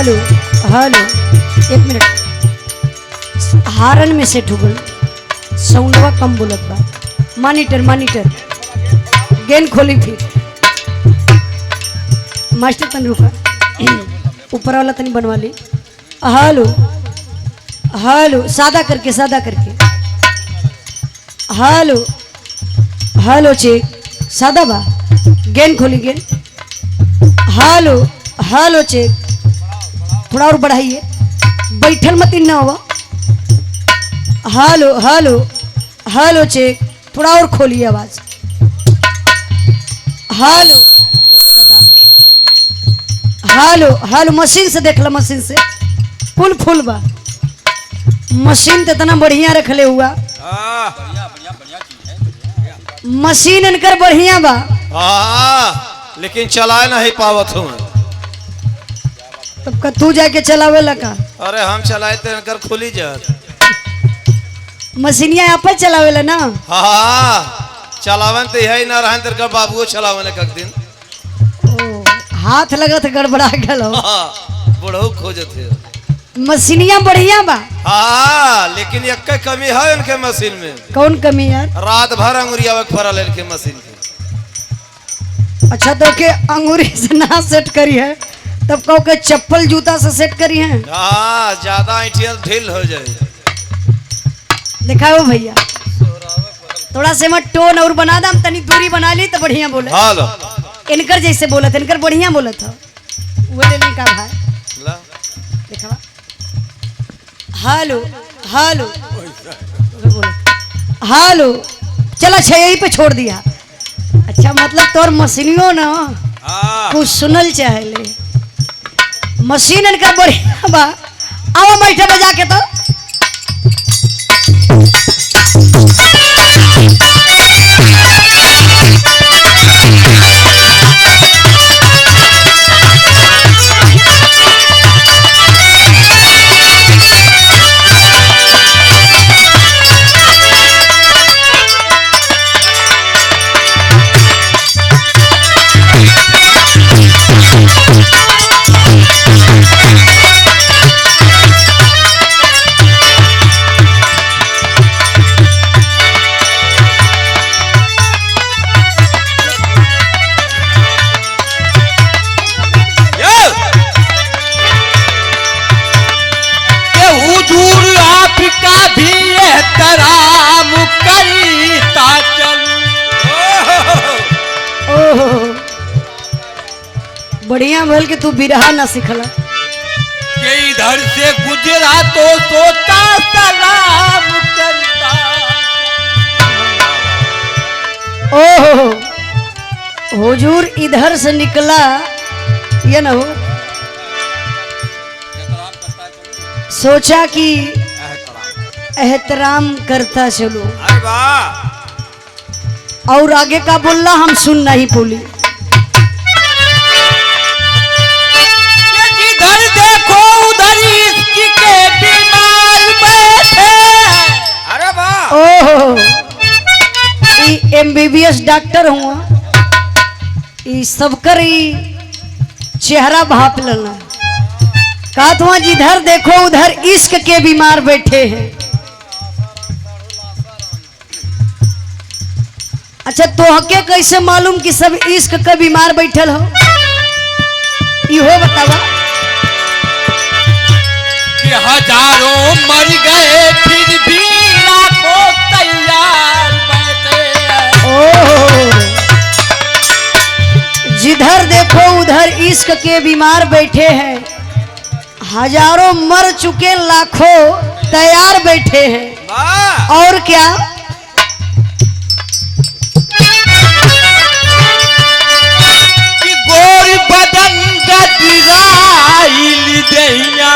Hello hello, एक minute, हारन में से ठुगल साउंडवा कम बोलत बा। मॉनिटर मॉनिटर गेन खोली फिर मास्टर तन रुका, ऊपर वाला तनी बनवा ली। हेलो हेलो, सादा करके हेलो हेलो चेक सादा बा, गेन खोली गेन। हेलो हेलो चेक, थोड़ा और बढ़ाइए, बैठल मत ना हो। हेलो हेलो हेलो चेक, थोड़ा और खोलिए आवाज। हेलो हेलो हेलो, मशीन से देख लो, मशीन से फुल बा, मशीन तो इतना बढ़िया रखले हुआ, मशीन इनकर बढ़िया बा, लेकिन चलाए नहीं पावत हूँ। तब का तू जाके चलावे लगा? अरे हम चलाए तो इनकर खुली जात, मशीनिया यहाँ पर चलावे ला ना। हाँ चलावन तो यही ना रहे, तेरे बाबुओ चलावन एक दिन। ओ, हाथ लगत गड़बड़ा गल, बुढ़ऊ खोजत है। मशीनिया बढ़िया बा, हाँ लेकिन एक कमी है इनके मशीन में। कौन कमी यार? रात भर अंगुरिया फरल इनके मशीन के। अच्छा तो के अंगूरी से ना सेट करी है, तब कहो के चप्पल जूता से सेट करी है। हाँ ज्यादा ऐठियल ढील हो जाए। दिखाओ भैया, थोड़ा से मत टोन और बना दम, तनी दूरी बना ली तो बढ़िया बोले। हेलो, इनकर जैसे बोलत, इनकर बढ़िया बोलत है वो ले नहीं का भाई। दिखावा हेलो हेलो हेलो, चला अच्छा यही पे छोड़ दिया। अच्छा मतलब तोर मशीनियों ना कुछ सुनल चाहे, मशीन इनका बढ़िया बा। आओ बैठे बजा के तो बढ़िया भल के तू बिरहा ना सिखला के इधर से गुजरा तो सोता सलाम करता। ओहो हुजूर इधर से निकला, ये ना हो सोचा कि एहतराम करता चलो। अरे वाह, और आगे का बोलना हम सुन नहीं बोली। जिधर देखो उधर इसकी के बीमार बैठे। अरे वाह, ओहो MBBS डॉक्टर हुआ, सबकर चेहरा भाप लेना। कहा तो जिधर देखो उधर इश्क के बीमार बैठे हैं। अच्छा तोहके कैसे मालूम कि सब इश्क का बीमार बैठल हो? इहो बतावा कि हजारों मर गए फिर भी लाखों तैयार बैठे। ओह जिधर देखो उधर इश्क के बीमार बैठे हैं, हजारों मर चुके लाखों तैयार बैठे हैं। और क्या कि गोर बदन गदराइल दहिया।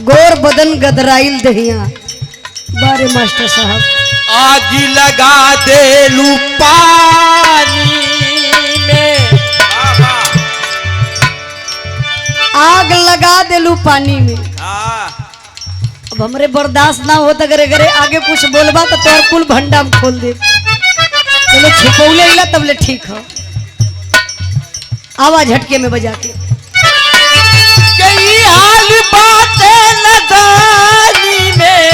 गोर बदन गदराइल दहिया। बारे मास्टर साहब आग लगा दे लू पानी में। आग लगा देलू पानी में। अब हमरे बर्दाश्त ना होता करे करे आगे कुछ बोलबा तो तोर कुल भंडा में खोल दे। चलो छुपौले इला तब ले ठीक हो, आवाज झटके में बजा के। हाल बाटे नदानी में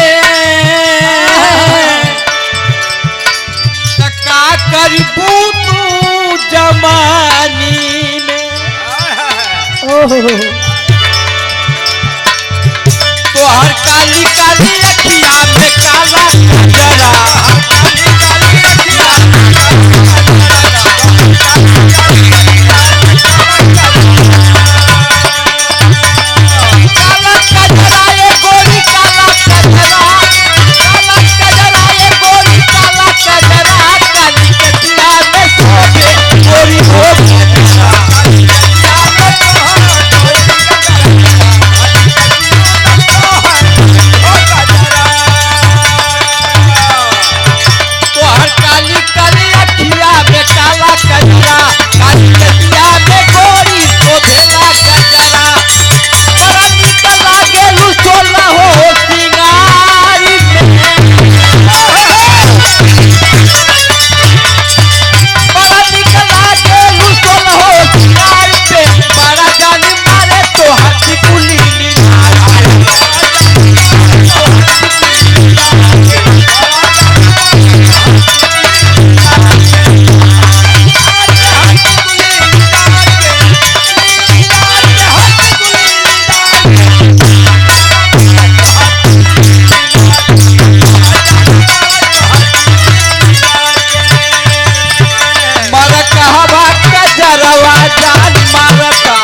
का करबू तू जमानी में ओहो तो हर काली काली अखिया में काला कजरा काला कजरा ये गोरी काला कजरा काला कजरा ये गोरी काला कजरा काली कजरा में सोके गोरी हो तो हर काली काली अखिया में काला कजरा काली कजरा में गोरी शोभेला कजरा बड़ा नीक लागेलू सोला हो सिंगारी में बड़ा नीक लागेलू सोला हो सिंगार पे बड़ा जान मारे तो हाथी कुली मारा कहवा कजरवा जान मारता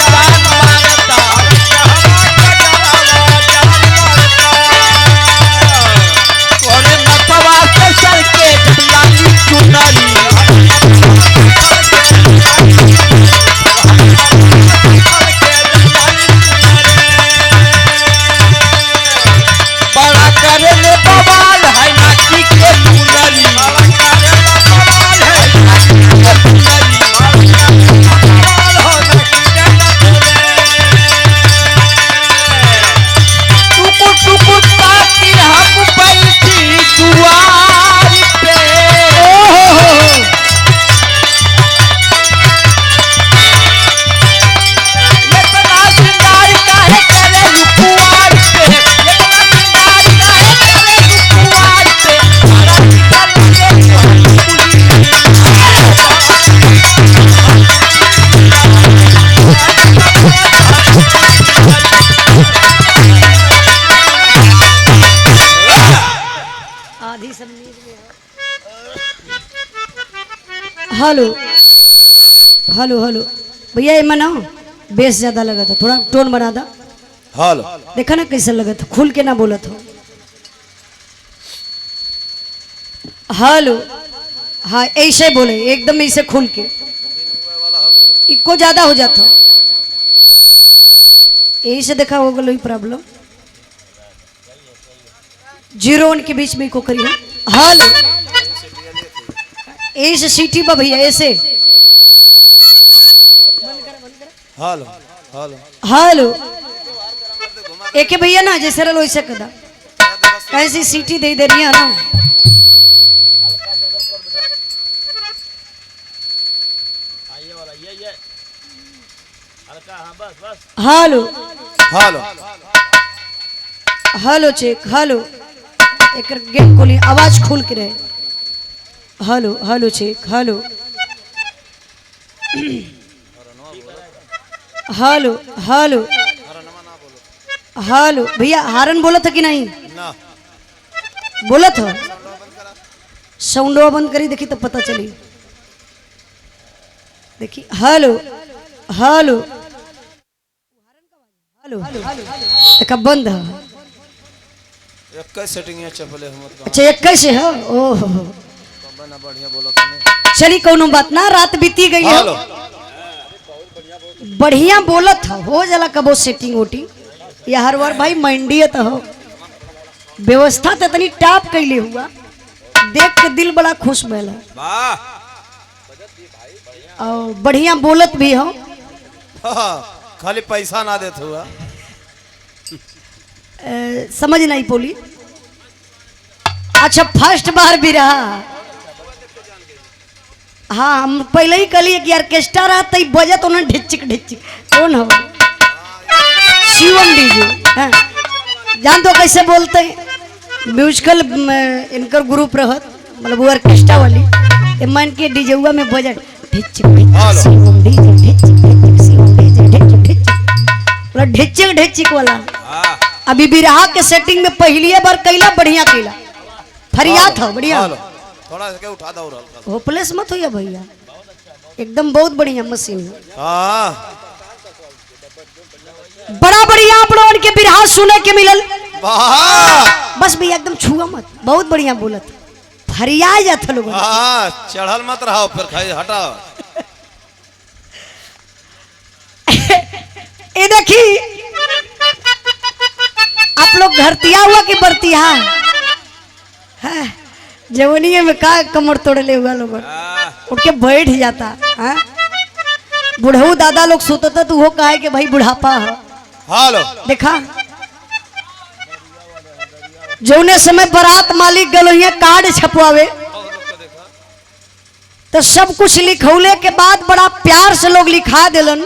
जान मारता तोरे नथवा से सर के लाली चुनरी बड़ा करे ले बवाल है नाची के मुनरी टुकुर टुकुर ताकि हम बैठी दुआर पे इतना श्रृंगार काहे करे लुकुआर पे इतना श्रृंगार काहे करे लुकुआर पे बड़ा निकल के आधी सब नींद में है। हेलो हेलो हेलो भैया ये मना बेस ज्यादा लगा था, थोड़ा टोन बढ़ा था। हेलो देखा ना कैसा लगा था, खुल के ना बोला था। हेलो हाँ ऐसे बोले एकदम ऐसे खुल के, इको ज्यादा हो जाता यही से देखा होगा लोई प्रॉब्लम। जीरो वन के बीच में इको करिए। हेलो ऐसे सीटी बा भैया ऐसे। हेलो हेलो हेलो एक भैया ना जैसे रहो वैसे कदा कैसी सीटी दे दे रही है ना। Hello hello hello check hello एक गेट खोली आवाज खोल के रहे। Hello hello check hello hello hello hello भैया हारन बोला था कि नहीं? ना बोला था। साउंडवा बंद करी देखी तब पता चली। देखी हेलो हेलो हेलो देखा बंद है। एक सेटिंग है चपले हम अच्छा एक कैसे है? ओहो बना बढ़िया बोला तूने। चली कोनो बात ना, रात बीती गई है। हेलो बढ़िया बोलत हो जाला कबो सेटिंग वोटिंग या हर बार भाई मंडियत हो। व्यवस्था तो इतनी टाप कैले हुआ देख के दिल बड़ा खुश भैला। वाह और बढ़िया बोलत भी हो। खाली पैसा ना देत हुआ। समझ नहीं बोली। अच्छा फर्स्ट बार भी रहा। हाँ हम पहले ही कहलिए कि ऑर्केस्ट्रा रहा तो बजत उन्हें ढिचिक ढिचिक कौन हो? शिवम डीजे। हाँ। जान दो कैसे बोलते हैं म्यूजिकल इनकर ग्रुप रहत मतलब वो ऑर्केस्ट्रा वाली ये मन के डीजेवा में बजट ढिचक ढिचक शिवम डीजे ढिचक ढिचक शिवम डीजे ढिचक ढिचक पूरा ढिचक ढिचक वाला। अभी बिरहा के सेटिंग में पहली बार कैला बढ़िया कैला फरियाद हो बढ़िया थोड़ा सा उठा दो होपलेस मत हो या भैया एकदम बहुत बढ़िया मशीन है। बड़ा बढ़िया आप लोगों के बिरहा सुने के मिलल बस भैया एकदम छुआ मत बहुत बढ़िया बोलत फरिया जात लोग चढ़ल मत रहो फिर खाई हटाओ। ये देखी आप लोग घरतिया हुआ कि बरतिया है जवनिये में का कमर तोड़ले हुआ लोग उनके बैठ जाता है बुढ़ऊ दादा लोग सोता तो वो कहे कि भाई बुढ़ापा है। हेलो देखा जौने समय बारात मालिक गलो कार्ड छपवावे तो सब कुछ लिखौले के बाद बड़ा प्यार से लोग लिखा दिलन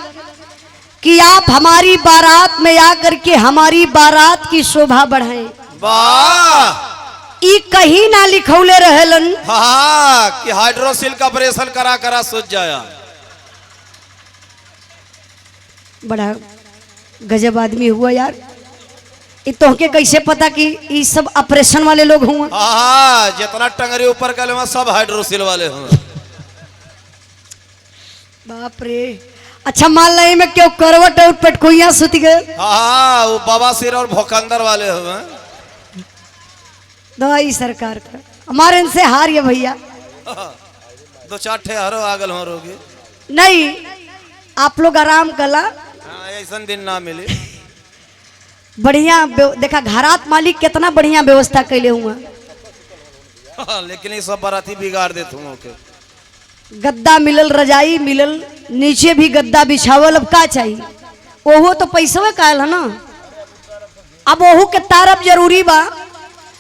कि आप हमारी बारात में आकर के हमारी बारात की शोभा बढ़ाएं। वाह ई कहीं ना लिखौले रहेलन कि हाइड्रोसिल का ऑपरेशन करा करा सोच जाया। बड़ा गजब आदमी हुआ यार ये तो के कैसे पता कि ये सब ऑपरेशन वाले लोग हुआ? जितना टंगरी ऊपर का ले सब हाइड्रोसिल वाले हुए। बाप रे अच्छा मान ली में क्यों करवट और पेटकुइया सुत गए वो बाबा सिर और भोकंदर वाले हुए दवाई सरकार का हमारे इनसे हार ये भैया दो चार ठे हरो आगल हो रोगी नहीं आप लोग आराम कला ऐसा दिन ना मिले बढ़िया देखा घरात मालिक कितना बढ़िया व्यवस्था कैले हुआ लेकिन ये सब बाराती बिगाड़ देते हूँ के गद्दा मिलल रजाई मिलल नीचे भी गद्दा बिछावल अब का चाहिए ओहो तो पैसवे कायल है ना अब ओहो के तारब जरूरी बा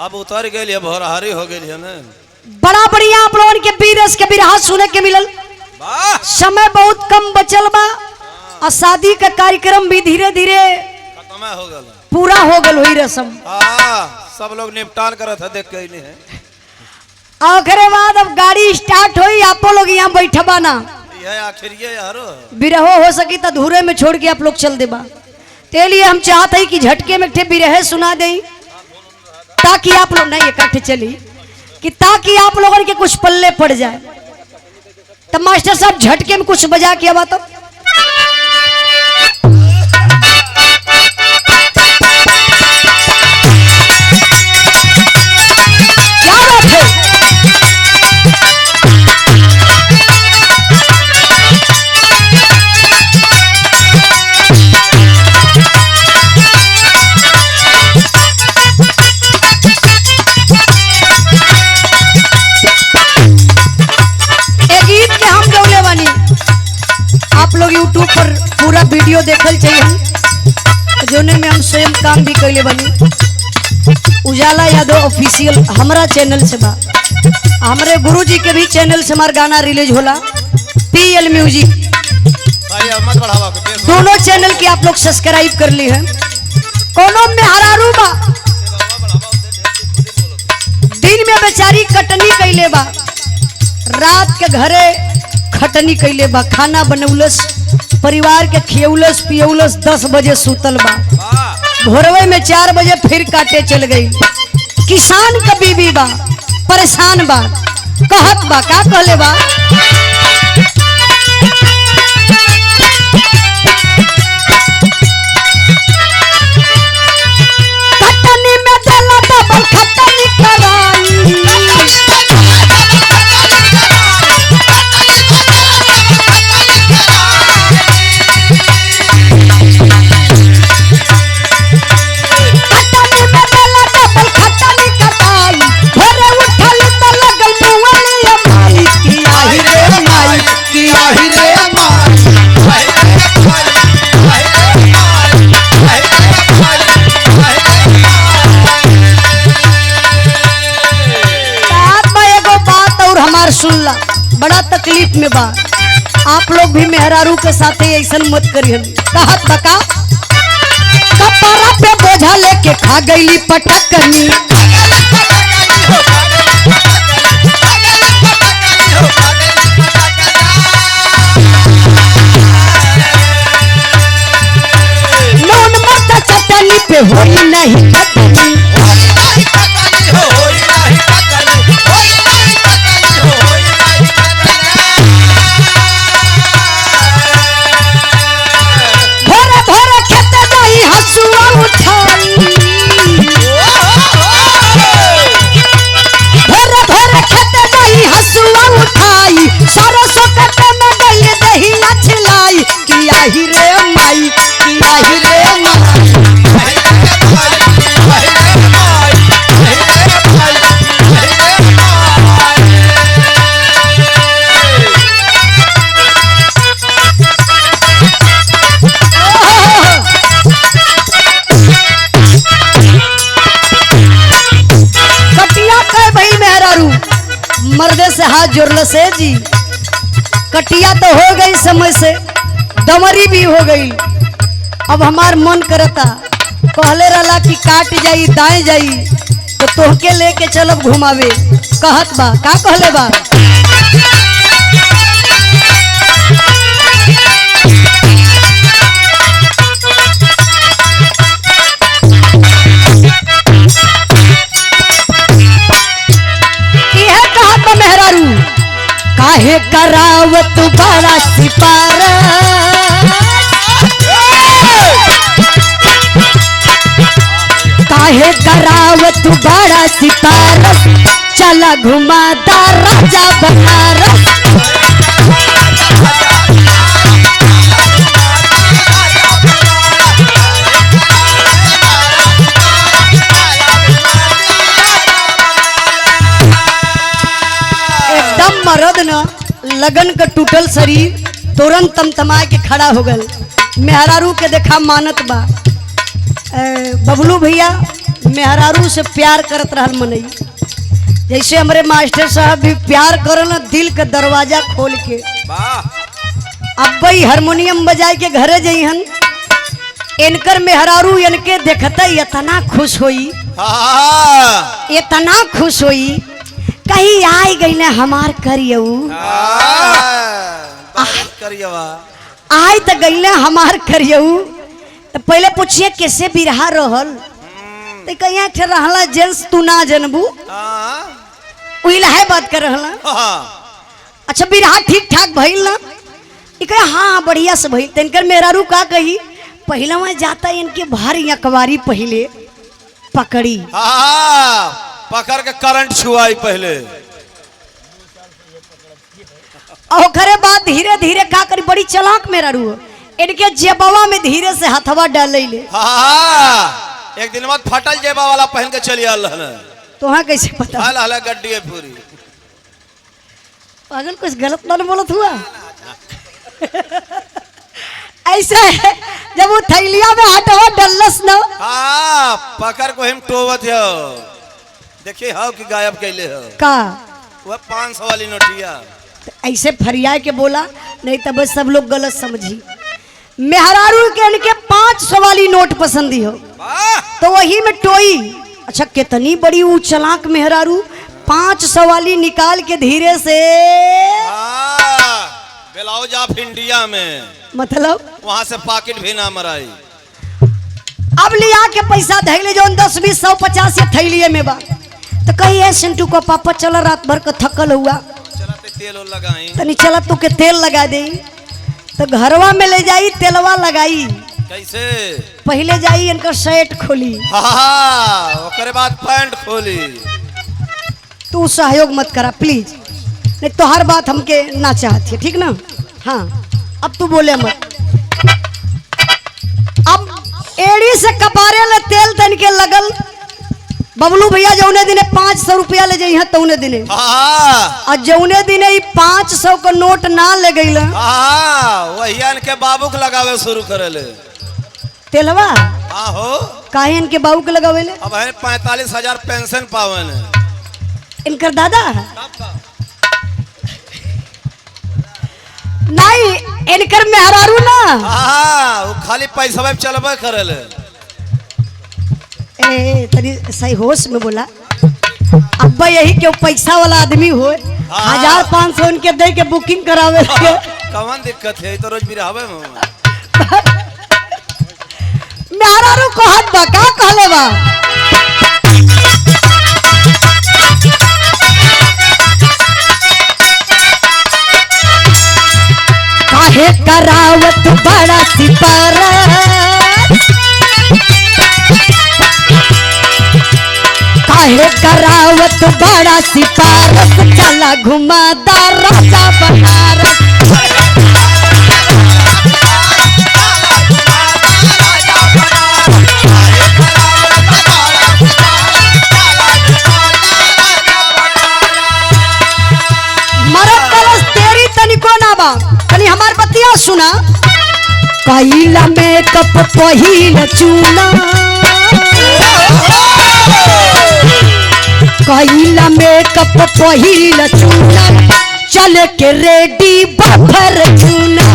अब उतर गई भोरहारी हो गई है ना। बड़ा बढ़िया आप लोगों के बीरस के बिरहा सुने के मिलल समय बहुत कम बचल बा और शादी का कार्यक्रम भी धीरे धीरे खत्म हो गया पूरा हो गल हुई रसम सब लोग निपटान करत है देख के नहीं है आखिर बाद अब गाड़ी स्टार्ट हुई आप लोग यहाँ बैठबा ना ये आखिर ये यारो बिरहो हो सकी तो धूरे में छोड़ के आप लोग चल देबा ते लिए हम चाहते हैं कि झटके में ठे बिरहे सुना दे ताकि आप लोग नहीं इकट्ठे चली कि ताकि आप लोगों के कुछ पल्ले पड़ जाए। तब मास्टर साहब झटके में कुछ बजा के अब तो क्या बात है आप लोग YouTube पर पूरा वीडियो देखल चाहिए जोने में हम स्वयं काम भी कैले बनी उजाला यादव ऑफिशियल हमारा चैनल से बा हमारे गुरुजी के भी चैनल से हमारा गाना रिलीज होला PL म्यूजिक दोनों चैनल की आप लोग सब्सक्राइब कर ली है। कोनो में हरारू बा दिन में बेचारी कटनी कैले बा रात के घरे खटनी कैले बा खाना बनौलस परिवार के खियौलस पियौलस 10 बजे सुतल बा भोरवे में 4 बजे फिर काटे चल गई। किसान का बीबी बा परेशान बा कहत बा का कहले बा खटनी में देला डबल खटनी कराई सुनला बड़ा तकलीफ में बा आप लोग भी मेहरारू के साथ ऐसा मत करिए। कहत बका कपड़ा पे बोझा लेके खा गईली पटकनी। नून मत चटनी पे होई नहीं चटनी। भोरे भोरे खेते जाई हसुआ उठाई। भोरे भोरे खेते जाई हसुआ उठाई। सरसों कटे में गई दहिया छिलाई। किया ही रे माई, किया ही रे माई। कटिया कह भाई मेहरारू मर्दे से हाथ जोड़ल से जी। कटिया तो हो गई समय से, दमरी भी हो गई। अब हमार मन करता कहले रहला कि काट जाई दाएं जाई तो तोहके लेके चलब घुमावे। कहत बा का कहले बा इहे कहत बा मेहरारू काहे करावत बड़ा सिपारा। काहे करावत बड़ा सिपारस। चला घुमादा राजा बनारस। एकदम मर्द न लगन का टूटल शरीर तुरंत तमतमा के खड़ा हो गल। मेहरारू के देखा मानत बा। बबलू भैया मेहरारू से प्यार करत रहल मनई। जैसे हमारे मास्टर साहब भी प्यार करल दिल का दरवाजा खोल के। अब भाई हारमोनियम बजाए के घरे जइहन इनकर मेहरारू इनके देखते इतना खुश होई, इतना खुश होई कहीं आई गई ना हमार करियऊ। आई तो गई ना हमार करियऊ। तो पहले पूछिए कैसे बिरहा रहल तो कहीं रहला जेंस तू ना जनबू है बात कर रहला। अच्छा बिरहा ठीक ठाक भइल ना? हाँ हाँ बढ़िया से भइल। तिनकर मेहरारू का कही पहला में जाता इनके भारी अकबारी पहले पकड़ी। पकड़ के करंट छुआई पहले। और करे बाद धीरे धीरे का करी बड़ी चलाक मेहरारू इनके जेबवा में धीरे से हथवा डाल ले। एक दिन बाद फटल जेबा वाला पहन के चली आल रहन। तो हाँ कैसे पता? हाल हाल गड्डी है पूरी। पागल कुछ गलत ना बोलत हुआ। ऐसा है जब वो थैलिया में हटवा डल्लस न। पकड़ को हम टोवत हो। देखिए हाउ कि गायब कैले हो का वह 500 वाली नोटिया। तो ऐसे फरिया के बोला नहीं तब बस सब लोग गलत समझी। मेहरारू के इनके 500 वाली नोट पसंदी हो तो वही में टोई। अच्छा कितनी बड़ी वो चलाक मेहरारू 500 वाली निकाल के धीरे से ब्लाउज ऑफ इंडिया में मतलब वहां से पॉकेट भी ना मराई। अब लिया के पैसा धैले जो 10 20 100 50 थैलिए में बा। तो कही है सिंटू को पापा चला रात भर का थकल हुआ चलते तेल लगाई तनी चला तू के तेल लगा दे। तो घरवा में ले जाई तेलवा लगाई। कैसे? पहले जाई इनका शर्ट खोली ओकरे बाद पैंट खोली। तू सहयोग मत करा प्लीज नहीं तो हर बात हमके ना चाहती है ठीक ना। हाँ अब तू बोले मत। अब एड़ी से कपारे ले तेल तन के लगल। बबलू भैया जौने दिने 500 रुपया ले जाइए तौने दिने और जौने दिने 500 का नोट ना ले गई वही इनके बाबू के लगावे शुरू करे ले तेलवा। हो काहे इनके बाबू के लगावे ले? अब है 45,000 पेंशन पावन इनकर दादा नहीं इनकर मेहरारू ना हाँ वो खाली पैसा चलबे करल। ए तनी सही होश में बोला। अब्बा यही क्यों पैसा वाला आदमी हो 1500 उनके दे के बुकिंग करावे के कौन दिक्कत है तो रोज बिरहावे में मेहरारू को हाथ बा का कहले बा काहे करावत बड़ा सिपारा काहे करावत बड़ा सिपारस चला घुमादार राजा बनारस मरद कलश तेरी तनिको ना बा तनी हमार बतिया सुना कैला मेकअप पहिल चूना कैला मेकअप पहिल चूना चल के रेडी बफर चूना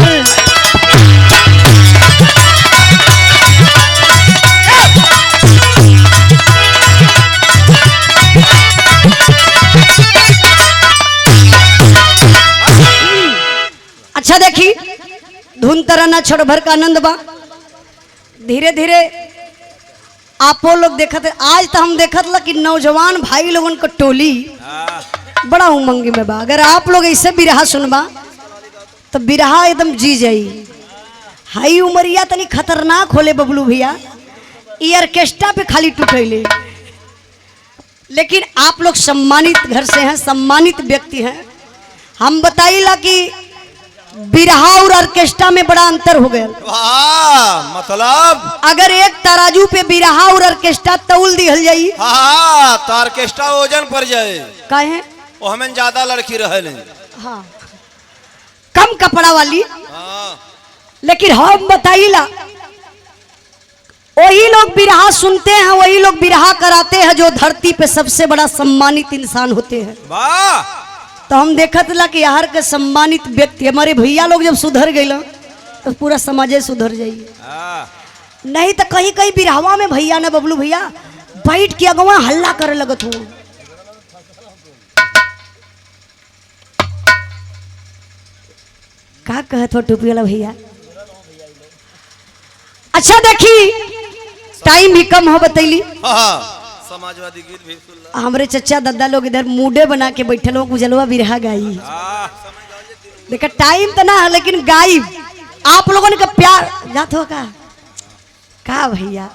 अच्छा देखी धुन तराना छोड़ भर का आनंद बा धीरे धीरे आपो लोग देखत आज तो हम देखत ला कि नौजवान भाई लोगन को टोली बड़ा उमंग में बा। अगर आप लोग ऐसे बिरहा सुनबा तो बिरहा एकदम जी जाई। हाई उमरिया तनी खतरनाक होले बबलू भैया ये ऑर्केस्ट्रा पे खाली टूटैले लेकिन आप लोग सम्मानित घर से हैं सम्मानित व्यक्ति हैं। हम बताइला कि बिरहा और ऑर्केस्ट्रा में बड़ा अंतर हो गया। मतलब अगर एक तराजू पे बिरहा और ऑर्केस्ट्रा तौल दिहल जाई हाँ तो ऑर्केस्ट्रा वजन पर जाए काहे वो हमें ज्यादा लड़की रहे हाँ कम कपड़ा वाली हाँ। लेकिन हम बताइला वही लोग बिरहा सुनते हैं वही लोग बिरहा कराते हैं जो धरती पे सबसे बड़ा सम्मानित इंसान होते हैं। वाह तो हम देखत ला कि यार के सम्मानित व्यक्ति हमारे भैया लोग जब सुधर गए तो पूरा समाज सुधर जाइए। नहीं तो कहीं कहीं बिरहवा में भैया ना बबलू भैया बैठ के अगवा हल्ला करे लगत हो। का कहत हो टोपी वाला भैया। अच्छा देखी टाइम भी कम हो बतैली समाजवादी गीत भी सुन हमरे चचा दादा लोग इधर मूडे बना के बैठल हो गुजलवा बिरहा गाई देखा टाइम तो ना है लेकिन गाई आप लोगों ने का प्यार जात हो का भैया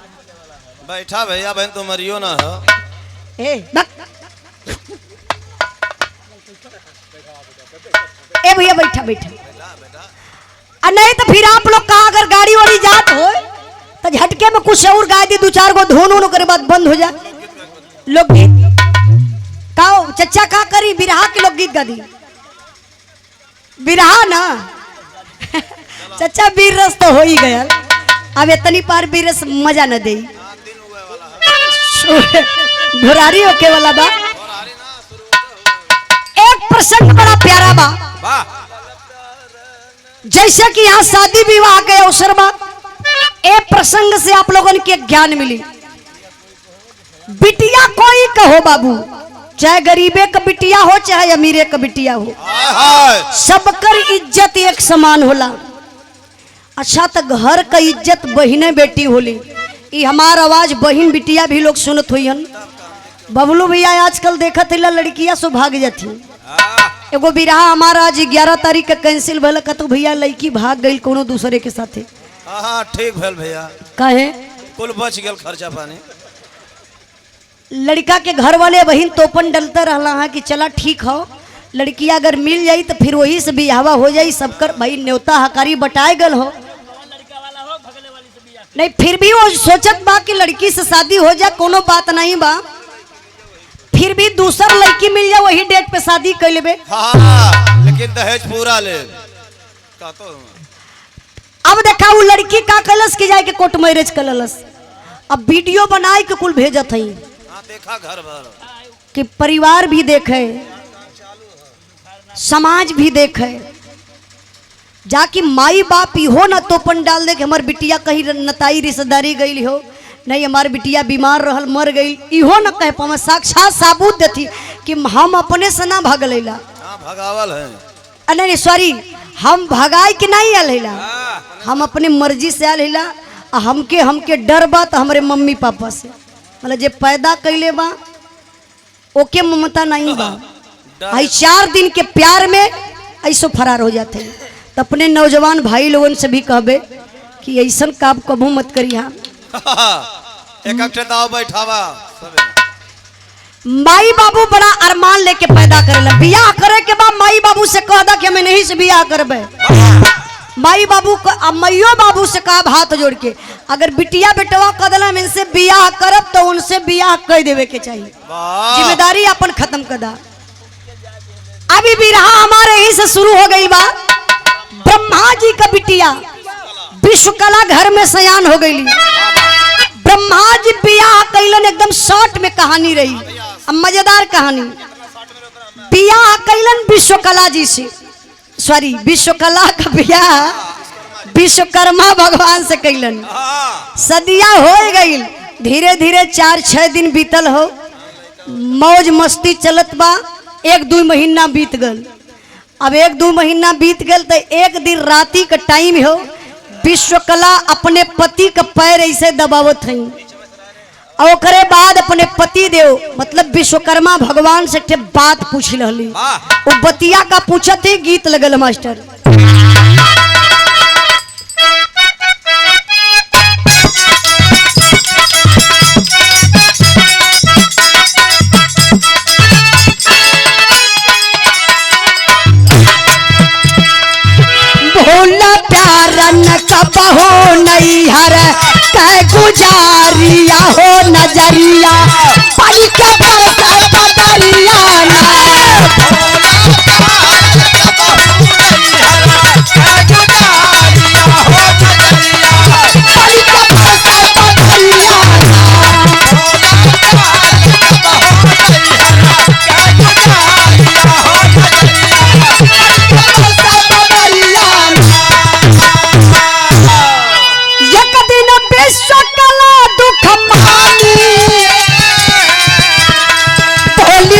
बैठा भैया बहन तो मरियो ना हो ए भैया बैठा बैठा नहीं तो फिर आप लोग कहा अगर गाड़ी वाड़ी जात हो तो झटके में कुछ और गा दी दो चार गो धोन होने के बाद बंद हो जाए लोकगीत का चचा का करी बिरहा के लोकगीत गा दी बिरहा ना चचा बीर रस तो हो ही गया अब इतनी पार बीर रस मजा न दे भुरारी होके वाला बा। एक प्रसंग बड़ा प्यारा बा जैसे कि यहाँ शादी विवाह के अवसर बा एक प्रसंग से आप लोगों के ज्ञान मिली। बिटिया कोई कहो बाबू चाहे गरीबे का बिटिया हो चाहे अमीरे का बिटिया हो सबकर इज्जत एक समान होला। अच्छा तो घर का इज्जत बहिने बेटी होली ये हमार आवाज बहिन बिटिया भी लोग सुनत हुई बबलू भैया आजकल देखत है लड़कियां सो भाग जाती एगो बिरहा हमारा आज 11 तारीख का कैंसिल भल तो भैया लड़की भाग गई कोनो दूसरे के साथे। हाँ ठीक भेल भैया काहे कुल बच गया खर्चा पानी। लड़का के घर वाले बहन तोपन डलता रहला है कि चला ठीक हो लड़की अगर मिल जाई तो फिर वही से बियाहवा हो जाई सबकर भाई न्योता हकारी बटाए गल हो नहीं फिर भी वो सोचत बा कि लड़की से शादी हो जाए कोनो बात नहीं बा फिर भी दूसर लड़की मिल जाए वही डेट पे शादी कर लेबे। हाँ, लेकिन दहेज पूरा ले तो अब देखा वो लड़की का कलस की जाए के कोर्ट मैरिज कलस अब वीडियो बनाए के कुल भेजत है देखा घर भर कि परिवार भी देखे समाज भी देखे जाकि माई बाप इहो ना तोपन डाल दे कि हमार बिटिया कहीं नताई रिश्तेदारी गई हो, नहीं हमार बिटिया बीमार रहल मर गई, इहो न कह पावे। साक्षात साबूत देती कि हम अपने से ना भगलैला, भगावल है नहीं सॉरी, हम भगाई के नहीं आल हैला, हम अपने मर्जी से आल हैला। हमके डर बा तो हमारे मम्मी पापा से, मतलब जे पैदा कैले बा ओके ममता नहीं बा। आई 4 दिन के प्यार में ऐसो फरार हो जाते हैं। तो अपने नौजवान भाई लोगों से भी कहबे कि ऐसा काम कबू मत करी। हाँ एक दाव बैठावा। माई बाबू बड़ा अरमान लेके पैदा करेला, बियाह करे के बाद माई बाबू से कह दा कि हमें नहीं से बियाह करबे। माई बाबू को मैयो बाबू से कहा हाथ जोड़ के, अगर बिटिया बेटवा कह दिला हम इनसे बियाह करब तो उनसे बियाह कर देवे के चाहिए, जिम्मेदारी अपन खत्म कर दा। अभी बिरहा हमारे यहीं से शुरू हो गई बा। ब्रह्मा जी का बिटिया विश्वकला घर में सयान हो गई। ब्रह्मा जी बियाह कैलन, एकदम शॉर्ट में कहानी रही, अब मजेदार कहानी। बियाह कैलन विश्वकला जी से, सॉरी विश्वकला का बियाह विश्वकर्मा भगवान से कैलन। सदिया हो गई, धीरे धीरे 4-6 दिन बीतल हो, मौज मस्ती चलत बा। 1-2 महीना बीत गल। अब 1-2 महीना बीत गल तो एक दिन राती का टाइम हो, विश्वकला अपने पति का पैर ऐसे दबावत हई और ओकरे बाद अपने पति देव मतलब विश्वकर्मा भगवान से एक बात पूछ रही। वो बतिया का पूछत ही गीत लगल मास्टर। भोला प्यारा न कबहो नैहर कह गुजारिया हो नजरिया पल के बदरिया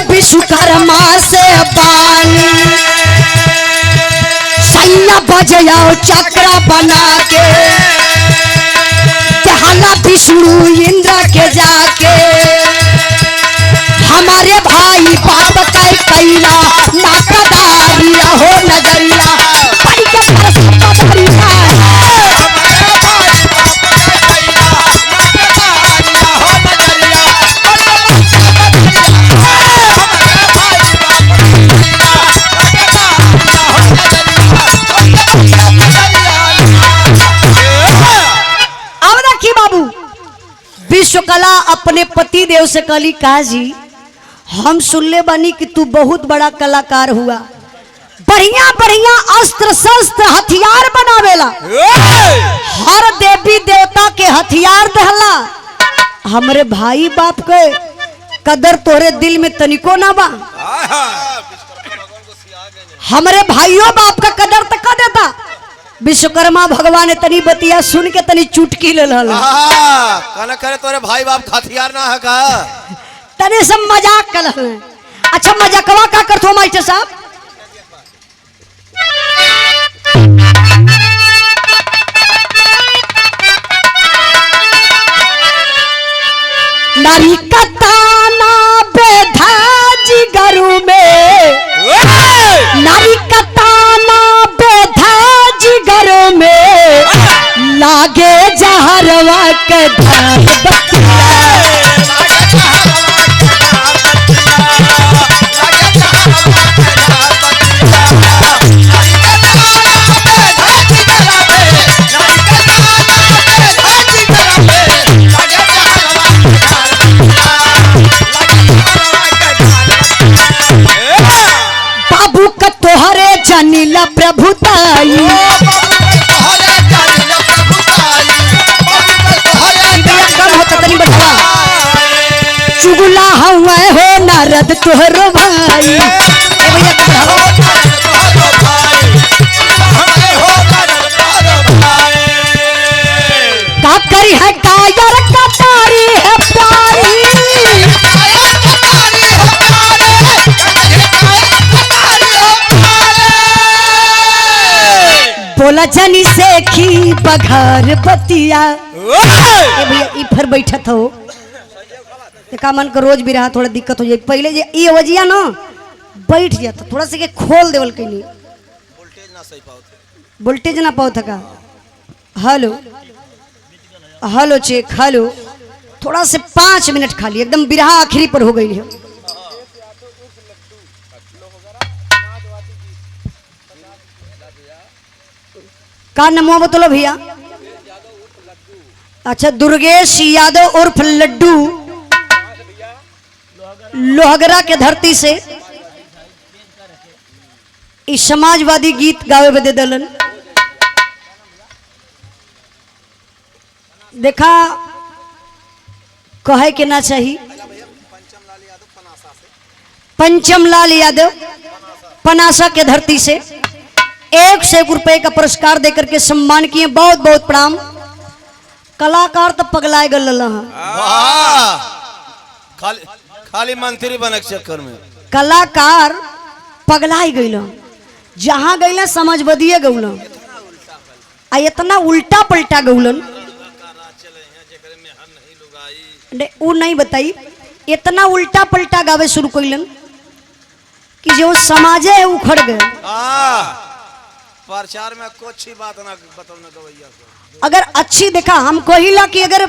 विश्वकर्मा से बानी सैया बजाओ चक्र बना के कहला विष्णु इंद्र के जाके हमारे भाई बाप का कैला नाकदारिया हो नजरिया परी के परसरिया विश्वकला अपने पति देव से कहली, का जी हम सुनले बानी कि तू बहुत बड़ा कलाकार हुआ, बढ़िया बढ़िया अस्त्र शस्त्र हथियार बनावेला, हर देवी देवता के हथियार दहला, हमरे भाई बाप के कदर तोरे दिल में तनिको ना बा, हमरे भाइयों बाप का कदर तक कर देता। विश्वकर्मा भगवान ने तनी बतिया सुन के तनी चुटकी ले कहना करे तोरे भाई बाप हथियार ना है का, तने सब मजाक कर। अच्छा मजाकवा का करथो मास्टर साहब? नारी का ताना बेधा जिगरू में, नारी का ताना बेधा जिगर में लागे जहरवा के धार बतिया। बाबू का तोहरे जानिला प्रभुताई, चुगला हुआ हो नारद तोहरो भाई। करी है कायर कटारी है प्यारी। बोला जनी से खी बघार बतिया। ए भैया ई फिर बैठत हो का मन को रोज भी रहा थोड़ा दिक्कत हो जाए। पहले जे ई वजिया ना बैठ जाता थोड़ा से के खोल देवल के लिए वोल्टेज ना पाओ थका। हेलो हेलो चेक हेलो थोड़ा से 5 मिनट खाली एकदम बिरहा आखिरी पर हो गई है। का नमो बतलो भैया। अच्छा दुर्गेश यादव उर्फ लड्डू लोहगरा के धरती से इस समाजवादी गीत गावे बदे दलन। देखा कहे के ना चाहिए। पंचमलाल यादव पनासा के धरती से 100 रुपए का पुरस्कार देकर के सम्मान किए। बहुत बहुत प्रणाम। कलाकार तो पगलाए गल खाली खाली मंत्री बने के चक्कर में कलाकार पगलाए गई जहाँ गई समाजवादी गौल आ इतना उल्टा पलटा गौलन वो नहीं बताई। इतना उल्टा पलटा गावे शुरू कैलन कि जो समाजे है उखड़ गए। प्रचार में कुछ ही बात ना बताओ गवैया को। अगर अच्छी देखा हम कहिला कि अगर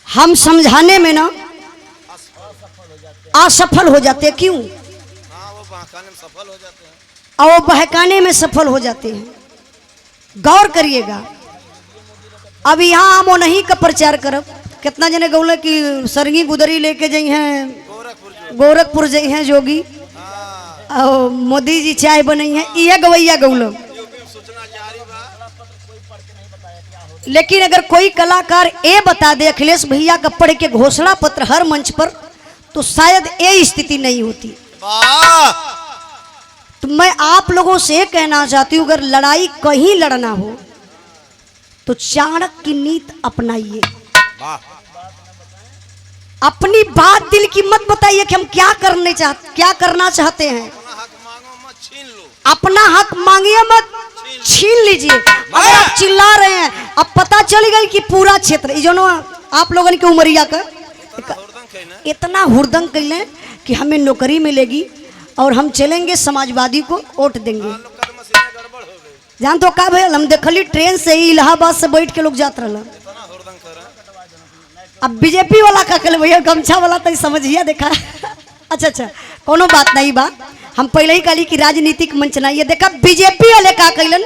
हम समझाने में ना असफल हो जाते हैं क्यों? वो बहकाने में सफल हो जाते हैं और वो बहकाने में सफल हो जाते हैं। गौर करिएगा। अब यहाँ हम नहीं का प्रचार करब। कितना जने गौले कि सरगी गुदरी लेके जाइ हैं गोरखपुर जाइ हैं जोगी और मोदी जी चाय बनई है यह गवैया गौल। लेकिन अगर कोई कलाकार ये बता दे अखिलेश भैया का पढ़ के घोषणा पत्र हर मंच पर तो शायद ये स्थिति नहीं होती। तो मैं आप लोगों से कहना चाहती हूँ अगर लड़ाई कहीं लड़ना हो तो चाणक्य की नीति अपनाइए। अपनी बात दिल की मत बताइए कि हम क्या करना चाहते हैं। अपना हक मांगिए मत छीन लीजिए। अगर आप चिल्ला रहे हैं अब पता चल गई कि पूरा क्षेत्र जो आप लोगों की उमरिया का इतना हुरदंग कैले कि हमें नौकरी मिलेगी और हम चलेंगे समाजवादी को वोट देंगे। जान तो का भैया हम देखली ट्रेन से ही इलाहाबाद से बैठ के लोग जात रहा। अब बीजेपी वाला का कल भैया गमछा वाला तो समझिए देखा। अच्छा कोनो बात नहीं बा। हम पहले ही कहली कि राजनीतिक मंच नहीं है। देखा बीजेपी वाले का कैलन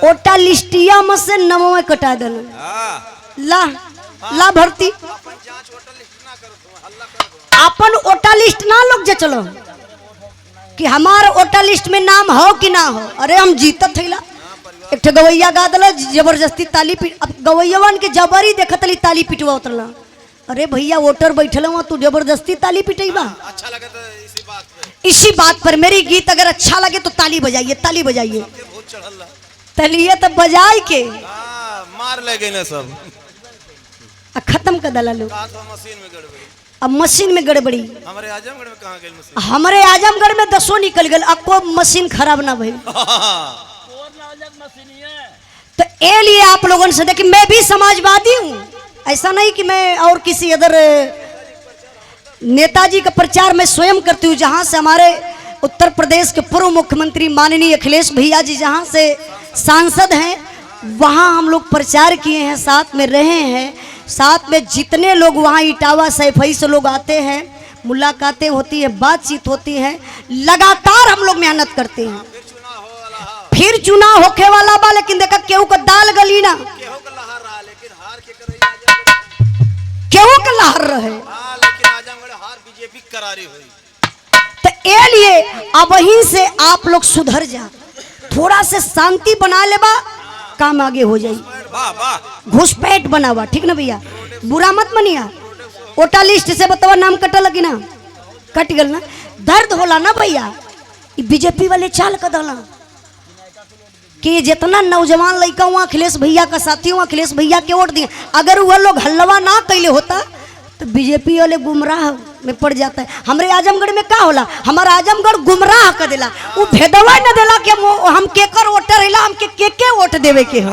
ओटा लिस्टिया में से नमो कटा दल ला भर्ती अपन ओटा लिस्ट ना लोग जे चलो कि हमारे ओटा लिस्ट में नाम हो कि ना हो। अरे हम जीतत थैला एक गवैया गा दल जबरदस्ती ताली पीट। अब गवैयावन के जबरी देखतली ताली पिटवा उतरला। अरे भैया वोटर बैठल हुआ तू जबरदस्ती ताली पिटेबा। अच्छा लगे तो इसी बात पर मेरी गीत अगर अच्छा लगे तो ताली बजाइए ताली बजाइए। तलिए तो बजाई के मार ले गए सब खत्म कर दला लोग। मशीन में गड़बड़ी। अब मशीन में गड़बड़ी हमारे आजमगढ़ में कहाँ गई मशीन? हमारे आजमगढ़ में 10 निकल गए। अब को मशीन खराब ना भई तो ए लिए आप लोगों से देखिए मैं भी समाजवादी हूँ। ऐसा नहीं कि मैं और किसी अदर नेताजी का प्रचार मैं स्वयं करती हूँ। जहाँ से हमारे उत्तर प्रदेश के पूर्व मुख्यमंत्री माननीय अखिलेश भैया जी जहाँ से सांसद हैं वहाँ हम लोग प्रचार किए हैं साथ में रहे हैं। साथ में जितने लोग वहाँ इटावा सैफई से लोग आते हैं मुलाकातें होती है बातचीत होती है। लगातार हम लोग मेहनत करते हैं। फिर चुनाव होके वाला बा लेकिन देखा केहू का दाल गली ना केहू का लहर रहे बीजेपी करारी हुई तो ए लिए अब वहीं से आप लोग सुधर जा। थोड़ा से शांति बना लेबा काम आगे हो जाई। घुसपैठ बनावा ठीक ना भैया बुरा मत मनिया। वोटर लिस्ट से बतावा नाम कटल कि ना कट गल ना दर्द होला ना भैया। बीजेपी वाले चाल कर दला कि जितना नौजवान लड़का हुआ अखिलेश भैया का साथी हुआ अखिलेश भैया के वोट दिए, अगर वह लोग हल्लवा ना कैले होता तो बीजेपी वाले गुमराह में पड़ जाता है। हमारे आजमगढ़ में का होला, हमारा आजमगढ़ गुमराह कर देला, वो भेदवा न देला कि हम केकर वोटर हैला, हम के वोट देवे के हो।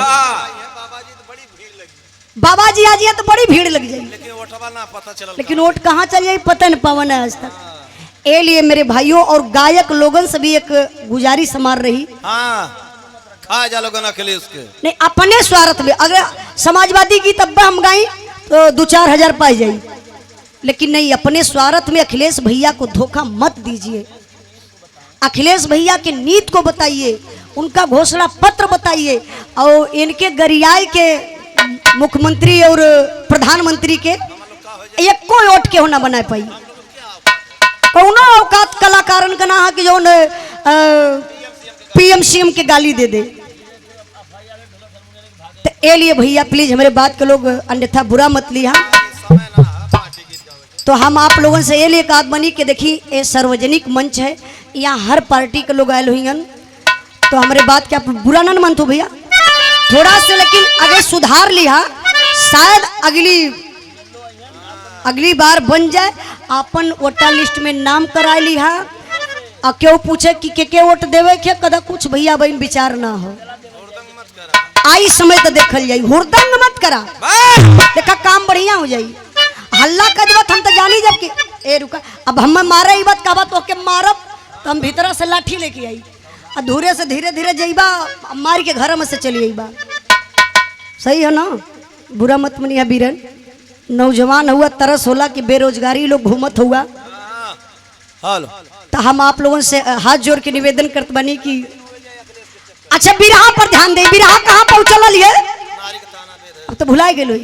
बाबा जी आ जाए तो बड़ी भीड़ लग जाएगी, लेकिन वोट कहाँ चल जाए पता नहीं पवन है आज तक। ए लिए मेरे भाइयों और गायक लोगन से भी एक गुजारिश हमार रही, खा जा लोगन अखिलेश के नहीं अपने स्वार्थ में, अगर समाजवादी की तब हम गाई तो 2-4 हजार पाई जाई, लेकिन नहीं, अपने स्वार्थ में अखिलेश भैया को धोखा मत दीजिए। अखिलेश भैया के नीति को बताइए, उनका घोषणा पत्र बताइए, और इनके गरियाई के मुख्यमंत्री और प्रधानमंत्री के एक कोई वोट के होना बना पाई। कौनो औकात कलाकारन का ना है कि जो पीएम सीएम के गाली दे दे। तो ए लिए भैया प्लीज हमारे बात के लोग अन्यथा बुरा मत लिया। तो हम आप लोगों से ये लिए बात बनी कि देखी ये सार्वजनिक मंच है, यहाँ हर पार्टी के लोग आए हुई, तो हमारे बात क्या बुरा ना मन तो भैया थोड़ा से, लेकिन अगर सुधार लिया शायद अगली बार बन जाए। अपन वोटर लिस्ट में नाम करा लिहा, और क्यों पूछे कि के वोट देवे के, कदा कुछ भैया बहन विचार ना हो, आई समय तो देखल जाई, हुरदंग मत करा, देखा काम बढ़िया हो जाई। हल्ला कर देवत हम तो जानी जब कि ए रुका, अब हम मारे बात का बात ओके मारब तो हम भीतर से लाठी लेके आई, अधूरे से धीरे धीरे जाइबा, मार के घर में से चली आईबा। सही है ना, बुरा मत मनिया बीरन। नौजवान हुआ तरस होला कि बेरोजगारी लोग घूमत हुआ, तो हम आप लोगों से हाथ जोड़ के निवेदन करत बनी कि अच्छा बिरहा पर ध्यान दे। बिरहा कहाँ पहुंचल है, अब तो भुला गेलो,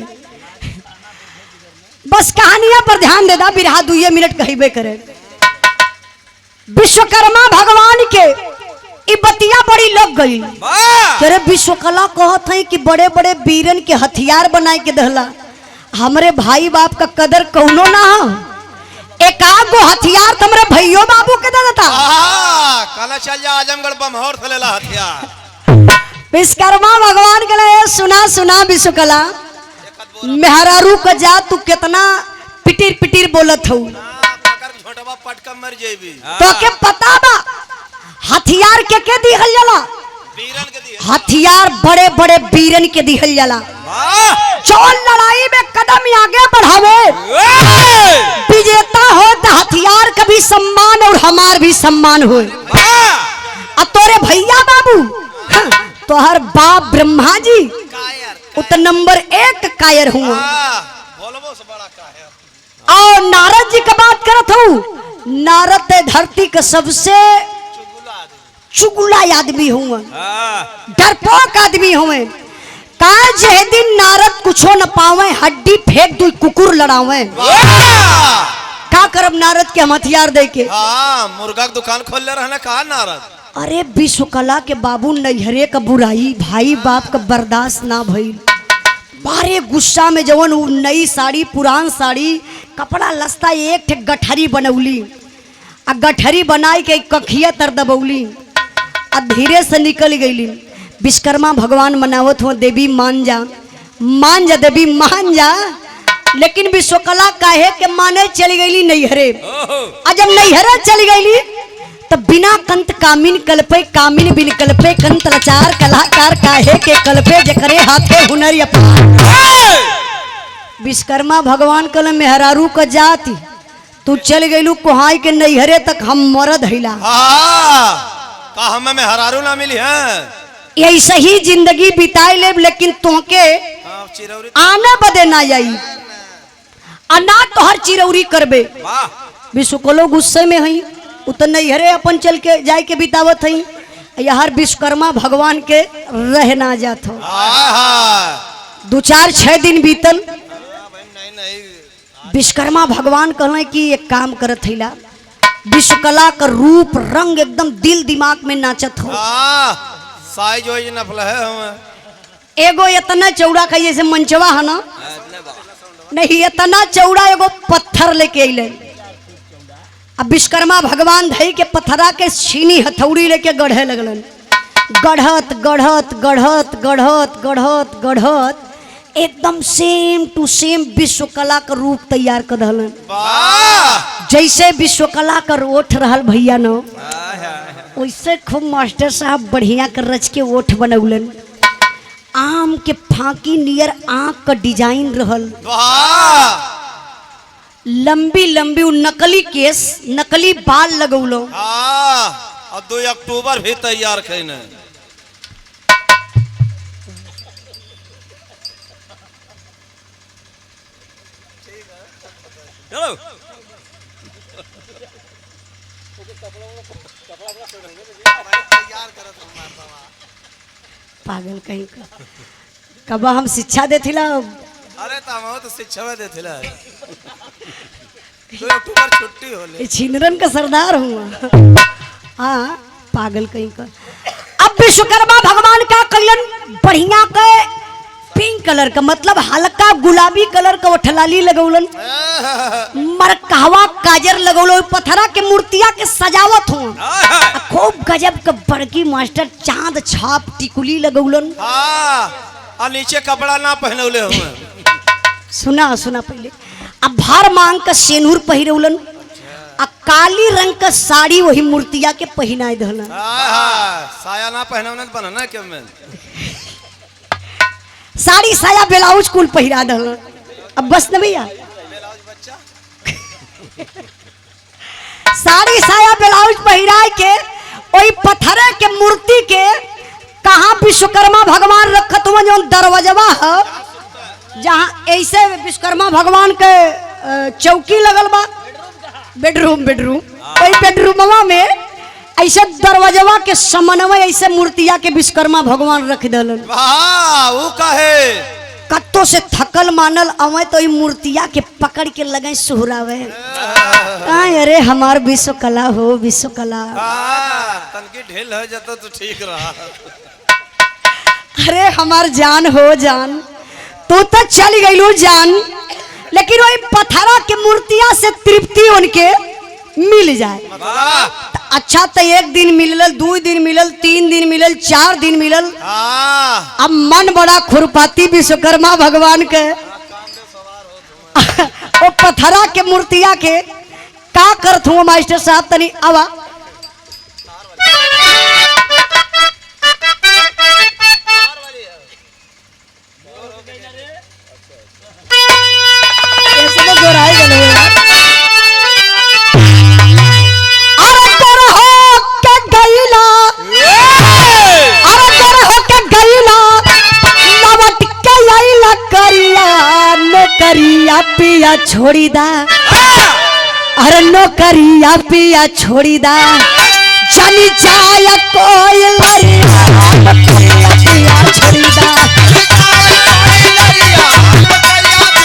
बस कहानियां पर ध्यान दे दा, बिरहा 2 मिनट कहिबे करे। विश्वकर्मा भगवान के ई बतिया बड़ी लग गई, तेरे विश्वकला कहत है कि बड़े बड़े बीरन के हथियार बनाए के दहला, हमरे भाई बाप का कदर कौनो ना हो, एक आगो हथियार तुम्हारे भैयो बाबू के दे देता। काला चल जा आजमगढ़ बमहौर थलेला हथियार। विश्वकर्मा भगवान के लिए सुना सुना विश्वकला, मेहरारू का जा तू कितना पिटिर पिटिर बोलत हो, पटका मर जेबी तो के पता बा हथियार के दिहल जाला, हथियार बड़े बड़े बीरन के दिहल जाला। चौल लड़ाई में कदम आगे बढ़ावे, विजेता हो तो हथियार का भी सम्मान और हमार भी सम्मान हो। अब तोरे भैया बाबू तोहर बाप ब्रह्मा जी उत नंबर 1 कायर हुआ, और नारद जी का बात करत हूँ, नारद धरती का सबसे चुगला आदमी हुआ, डरपोक आदमी हुए। कहा जे दिन नारद कुछो न पावे, हड्डी फेंक दू कुकुर लड़ावे। का करब नारद के हम हथियार दे के, मुर्गा की दुकान खोल ले रहना कहा नारद। अरे विश्वकला के बाबू नैहरे का बुराई भाई बाप का बर्दाश्त ना भइल, बारे गुस्सा में जवन नई साड़ी पुरान साड़ी कपड़ा लस्ता एक ठे गठरी बनौली, आ गठरी बनाई के कखिया तर दबौली, आ धीरे से निकल गईली। विश्वकर्मा भगवान मनावत हो देवी मान जा देवी मान जा, लेकिन विश्वकला काहे के माने चली गईली नैहरे। आ जब नैहरे चली गईली तो बिना कंत कामिन कल्पे, कामिन बिन कल्पे कंत लाचार, कलाकार काहे के कल्पे जकरे हाथे हुनर अपार। विश्वकर्मा भगवान कल मेहरारू का जाति, तू चल गईलू कुहाई के नैहरे तक, हम मरद हैला का हमें मेहरारू ना मिली है, ऐसे ही जिंदगी बिताई ले, लेकिन तुहके आने बदे ना जाई, अना तो हर चिरौरी करबे। विश्वकलो गुस्से में हई, उतन नैहरे अपन चल के जाए के बितावत हई, यार विश्वकर्मा भगवान के रह ना जात हो। 2-4-6 दिन बीतल, विश्वकर्मा भगवान कहले कि एक काम करत हैला, विश्वकला का रूप रंग एकदम दिल दिमाग में नाचत हो। साइज वाइज नफल है हम, एगो इतना चौड़ा का जैसे मंचवा है ना, नहीं इतना चौड़ा एगो पत्थर लेके अइले। अब विश्वकर्मा भगवान धई के पत्थरा के छीनी हथौड़ी लेके गढ़े लगलन, गढ़त गढ़त गढ़त गढ़त गढ़त गढ़त एकदम सेम टू सेम विश्वकला का रूप तैयार कर दहलन। वाह जैसे विश्वकला का ओठ रहल भैया न वैसे खूब मास्टर साहब बढ़िया कर रच के ओठ बनौलन। आम के फांकी नियर आँख का डिजाइन रहल। वाह लंबी लंबी नकली केस नकली बाल लगौलो। अब 2 अक्टूबर भी तैयार कैने। चलो पागल कहीं का कब हम शिक्षा देथिला। अरे हम तो शिक्षा देथिला 2 अक्टूबर छुट्टी होले। छिनरन का सरदार हुआ। हाँ पागल कहीं का। अब विश्वकर्मा भगवान का कैलन बढ़िया के पिंक कलर का मतलब हल्का गुलाबी कलर का वठलाली लगौलन। मरकहवा काजर लगौलो। पत्थरा के मूर्तिया के सजावत हो खूब गजब के बड़की मास्टर चांद छाप टिकुली लगौलन। और नीचे कपड़ा ना पहनौले हुए। सुना सुना पहले अब भार मांग का सेनूर पहिरौलन। आ काली रंग का साड़ी वही मूर्तिया के पहनाए दहलन। साया ना पहनौने बनना क्यों में साड़ी साया ब्लाउज कुल पहिरा दहलन। अब बस न भैया साड़ी साया ब्लाउज पहिरा के वही पत्थरे के मूर्ति के कहाँ विश्वकर्मा भगवान रखत हुआ जो दरवाजवा है जहाँ ऐसे विश्वकर्मा भगवान के चौकी लगल बा। बेडरूम वही बेडरूमवा में ऐसे दरवाजवा के समन्वय ऐसे मूर्तिया के विश्वकर्मा भगवान रख दलन। वो काहे कत्तो से थकल मानल अवे तो मूर्तिया के पकड़ के लगे सुहरावे। अरे हमार विश्वकला हो विश्वकला। तनकी ढील हो जाता तो ठीक रहा। अरे हमार जान हो जान तू तो चल गई जान लेकिन वही पत्थरा के मूर्तिया से तृप्ति उनके मिल जाए। अच्छा तो 1 दिन मिलल 2 दिन मिलल 3 दिन मिलल 4 दिन मिलल। अब मन बड़ा खुरपाती विश्वकर्मा भगवान के वो पत्थरा के मूर्तिया के का करत हुआ मास्टर साहब तनी आवा। पिया छोड़ी दा अरे नौकरिया पिया छोड़ी दा चली जाया कोई लरिया पिया छोड़ी दा।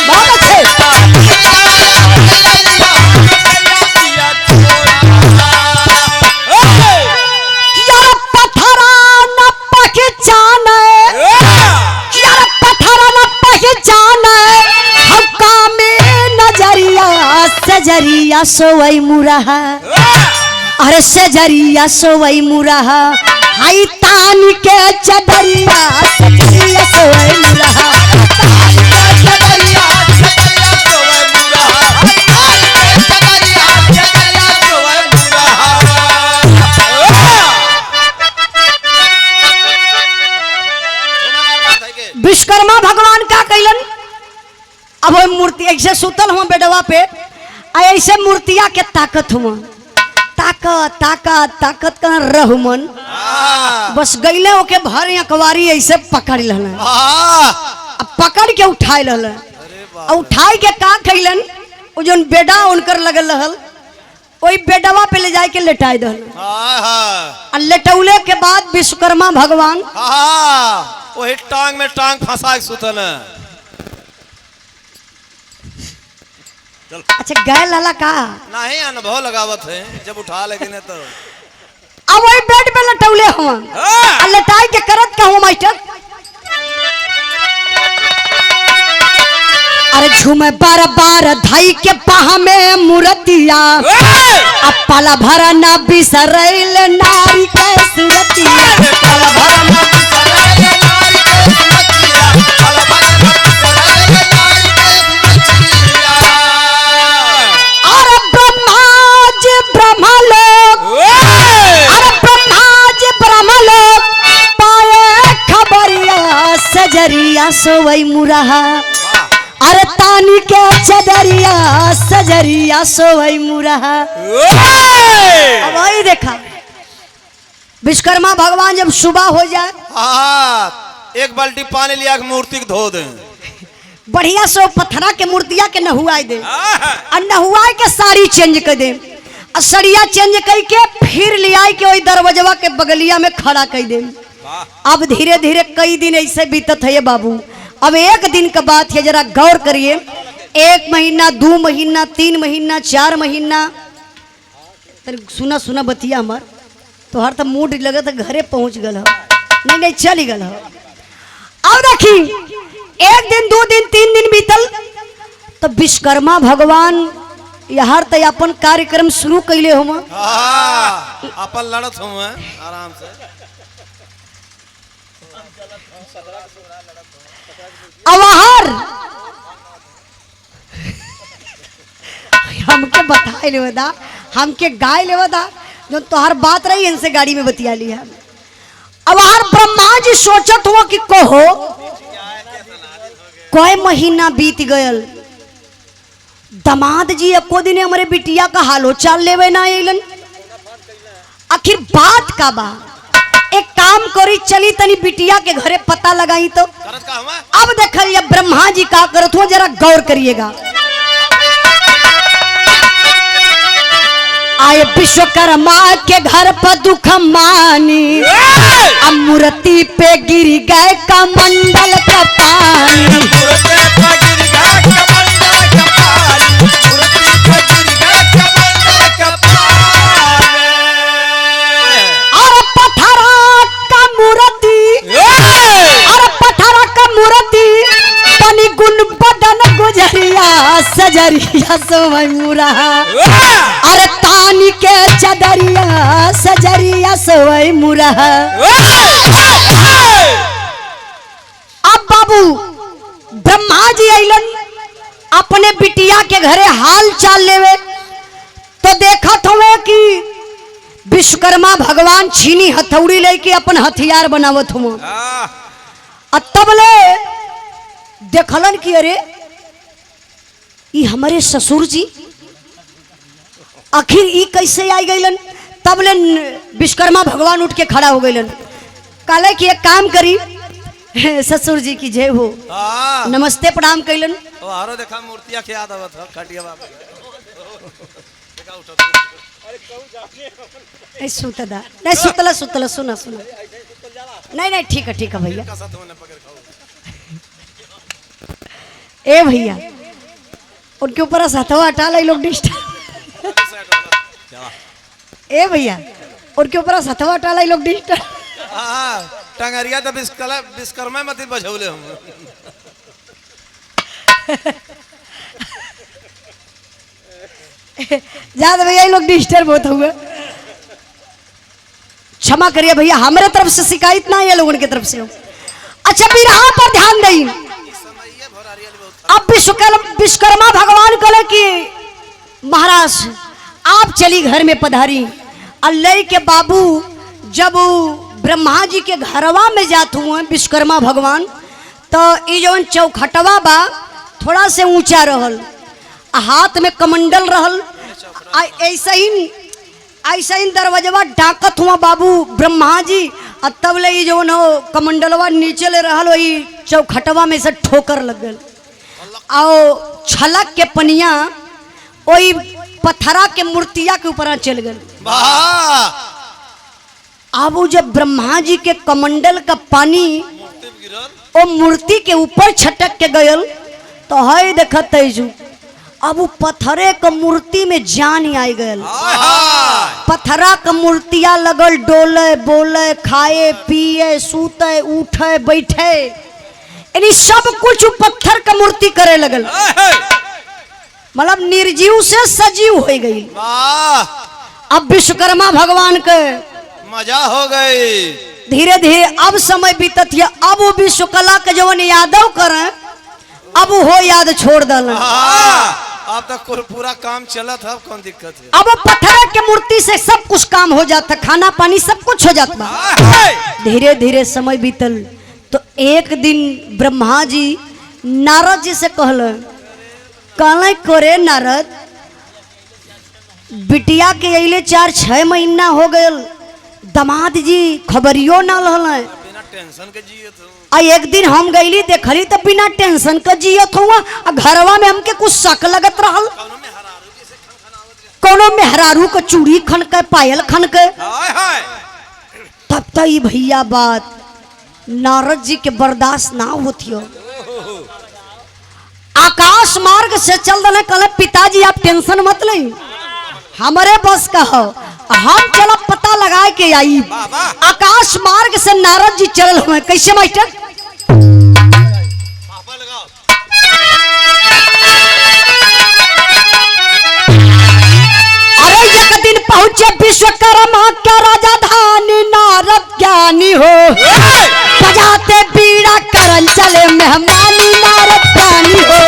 बहुत अच्छे यार पत्थरा न पहचान यार पत्थरा न पहचान सजरिया सोवई मुरहा अरे सजरिया सोवई मुरहा हाई तान के चदरिया सजरिया सोवई मुरहा विश्वकर्मा भगवान का कैलन। अब मूर्ति ऐसे सुतल हुआ बेडवा पे ऐसे मूर्तिया के ताकत हुआ ताकत ताकत ताकत का रहुमन बस गईले ओके भर अकवारी ऐसे पकड़ लहन। अब पकड़ के उठाए लहल उठाई के का कैलन वो जो बेडा उनकर लगल रहल वही बेडवा पे ले जाए के लेटाई दहल। और लेटौले के बाद विश्वकर्मा भगवान वही टांग में टांग फंसा के सुतल। अच्छा गए लाला का नहीं अनुभव लगावत है जब उठा लेकिन तो अब वही बेड पे लटौले हुआ लटाई के करत का हुआ मास्टर। अरे झूमे बार बार धाई के बाह में मूर्तिया अब पल भर न बिसरैल नारी के सुरतिया पल भर न बिसरैल नारी के सुरतिया, पल भर न बिसरैल नारी के सुरतिया। और ब्रह्माज ब्रह्मलोक, और ब्रह्माज ब्रह्मलोक पाए खबरिया सजरिया सोवई मुरहा, अरे तानी के चदरिया सजरिया सोवई मुरहा। अब वही देखा विश्वकर्मा भगवान जब सुबह हो जाए, हाँ, एक बाल्टी पानी लिया के मूर्ति को धो दे, बढ़िया से पत्थरा के मूर्तिया के नहुआ दे, और नहुआ के साड़ी चेंज कर दे, और सड़िया चेंज करके फिर लिया के वही दरवाजा के बगलिया में खड़ा कर दे। अब धीरे धीरे कई दिन ऐसे बीतत है बाबू। अब एक दिन का बात है, जरा गौर करिए। 1 महीना 2 महीना 3 महीना 4 महीना, सुना सुना बतिया हमार तो हर तो मूड लगा था घरे पहुंच गल, नहीं नहीं चल गल। अब देखी 1 दिन 2 दिन 3 दिन बीतल तो विश्वकर्मा भगवान यहाँ तो अपन कार्यक्रम शुरू कैले हम, अपन लड़त हूँ आराम से। अवहर हमके बताए ले बता, हमके गाय ले बता, जो तोहर बात रही इनसे गाड़ी में बतिया लिया। अवहर ब्रह्मा जी सोचत हुआ कि कहो कोई महीना बीत गयल, दामाद जी एको दिन हमारे बिटिया का हालो चाल लेवे ना अलन, आखिर बात का बा। एक काम करी, चली तनी बिटिया के घरे पता लगाई तो। अब देखिए ब्रह्मा जी का करत हो, जरा गौर करिएगा। आए विश्वकर्मा के घर पर दुख मानी, अब मूर्ति पे गिर गए कमंडल का पानी। सजरिया सोवई मुरहा, अरे तानी के चदरिया सजरिया सोवई मुरहा। अब बाबू ब्रह्मा जी अइलन अपने बिटिया के घरे हाल चाल लेवे, तो देखत हुए कि विश्वकर्मा भगवान छीनी हथौड़ी लेके अपन हथियार बनावत हुआ। तब ले देखलन कि अरे ई हमारे ससुर जी आखिर ई कैसे आई गईलन। तब ले विश्वकर्मा भगवान उठ के खड़ा हो गईलन, कहले कि एक काम करी, ससुर जी की जय हो, नमस्ते प्रणाम कैलन। हारो देखा मूर्तिया के याद आवत ह खटिया बाबा नहीं सुतदा नहीं सुतला सुतला सुना सुना नहीं नहीं ठीक है भैया। ए भैया उनके ऊपर हथवा हटा ले लोग डिस्टर्ब। ए भैया उनके ऊपर हथवा हटा ले लोग डिस्टर्ब। टंगरिया तो विश्वकर्मा मत बझौले हम। ज्यादा भैया ये लोग डिस्टर्ब होते हुए क्षमा करिए भैया, हमारे तरफ से शिकायत ना है, लोगों की तरफ से हो। अच्छा फिर यहाँ पर ध्यान दें। अब विश्वकर्मा भगवान कहले कि महाराज आप चली घर में पधारी। अल्लाह के बाबू जब ब्रह्मा जी के घरवा में जात हुए विश्वकर्मा भगवान, तो ये जो चौखटवा बा थोड़ा से ऊंचा रहल, हाथ में कमंडल रहल, ऐसा ही दरवाजवा डाकत हुआ बाबू ब्रह्मा जी। और तब ले जो न कमंडलवा नीचे ले रहल, वही चौखटवा में से ठोकर लग गल, और छलक के पनिया वही पत्थरा के मूर्तिया के ऊपर चल गल। अब जब ब्रह्मा जी के कमंडल का पानी वो मूर्ति के ऊपर छटक के गयल, तो है देखत तेजू अब वो पत्थरे का मूर्ति में जान आई गयल। पत्थरा का मूर्तिया लगल डोले बोले खाए पिए सूते उठे बैठे, यानी सब कुछ पत्थर का मूर्ति करे लगल, मतलब निर्जीव से सजीव हो गई। अब विश्वकर्मा भगवान के मजा हो गई। धीरे धीरे अब समय बीतत है। अब वो विश्वकला के जवन यादव करें अब वो याद छोड़ दल। अब तक पूरा काम चला था, अब कौन दिक्कत है। अब पत्थर के मूर्ति से सब कुछ काम हो जाता, खाना पानी सब कुछ हो जाता। धीरे धीरे समय बीतल तो एक दिन ब्रह्मा जी नारद जी से कहले करे नारद बिटिया के अले 4-6 महीना हो गए, दामाद जी खबरियो ना रहल। बिना टेंशन के जिए तो आ एक दिन हम गईली देखली तो बिना टेंशन का जियत हुआ। घरवा में हमके कुछ शक लगत रहल, कोनो मेहरारू का चूड़ी खन के पायल खन के। तब तक ये भैया बात नारद जी के बर्दाश्त ना होती हो। आकाश मार्ग से चल रहे, कहले पिताजी आप टेंशन मत लें, हमारे बस का हो, हम चलो पता लगा के आई। आकाश मार्ग से नारद जी चल हुए। कैसे मास्टर? अरे एक दिन पहुंचे विश्वकर्मा क्या राजधानी, नारद ज्ञानी हो बजाते बीड़ा करन चले मेहमानी, नारद ज्ञानी हो।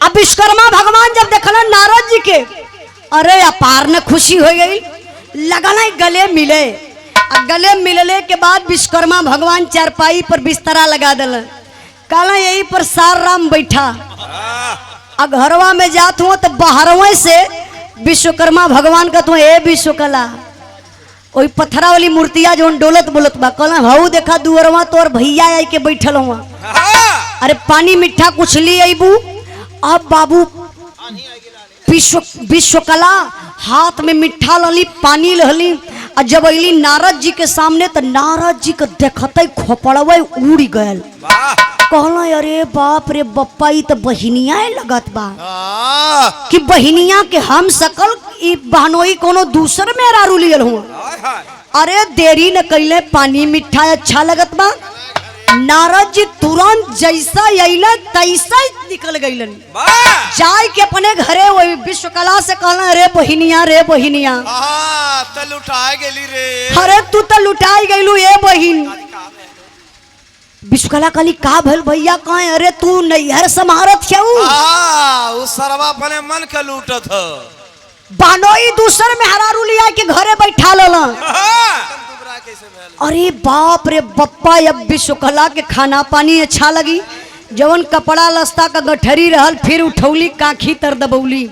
अब विश्वकर्मा भगवान जब देखलन नारद जी के, अरे अपार न खुशी हो गई, लगल गले मिले। अब गले मिलने के बाद विश्वकर्मा भगवान चारपाई पर बिस्तरा लगा दिल, कहला यही पर सार राम बैठा। अब घरवा में जात हुआ तो बाहरवा से विश्वकर्मा भगवान का तू ए विश्वकला वही पत्थरा वाली मूर्तियां जो डोलत बोलत बा, कहला भाऊ देखा दुअरवा तोर भैया आई के बैठल हुआ। अरे पानी मीठा कुछ ली अबू। अब बाबू विश्वकला हाथ में मिठा लली पानी लहली। और जब अली नारद जी के सामने तो नारद जी के देखते खोपड़वे उड़ गए। कहला अरे बाप रे बप्पा ई तो बहिनिया लगत बा कि बहिनिया के हम सकल ई बहनोई कोनो दूसर में रारू लियल हुआ। अरे देरी न कैले, पानी मिठा अच्छा लगत बा। नारद जी तुरंत जैसा अइले तैसा निकल गईलन, जाय के अपने घरे वही विश्वकला से कहला रे बहिनिया तो लुटाए गेली रे। अरे तू तो लुटाई गईलू ए बहिन। विश्वकला कहली का भल भैया कहे? अरे तू नैहर समारत क्यों? उस सरवा अपने मन के लूटत ह, बानोई दूसर में हरारू लिया के घरे बैठा लला। अरे बाप रे बप्पा अब विश्वकला के खाना पानी अच्छा लगी। जवन कपड़ा लस्ता का गठरी रहल फिर उठौली काखी तर दबौली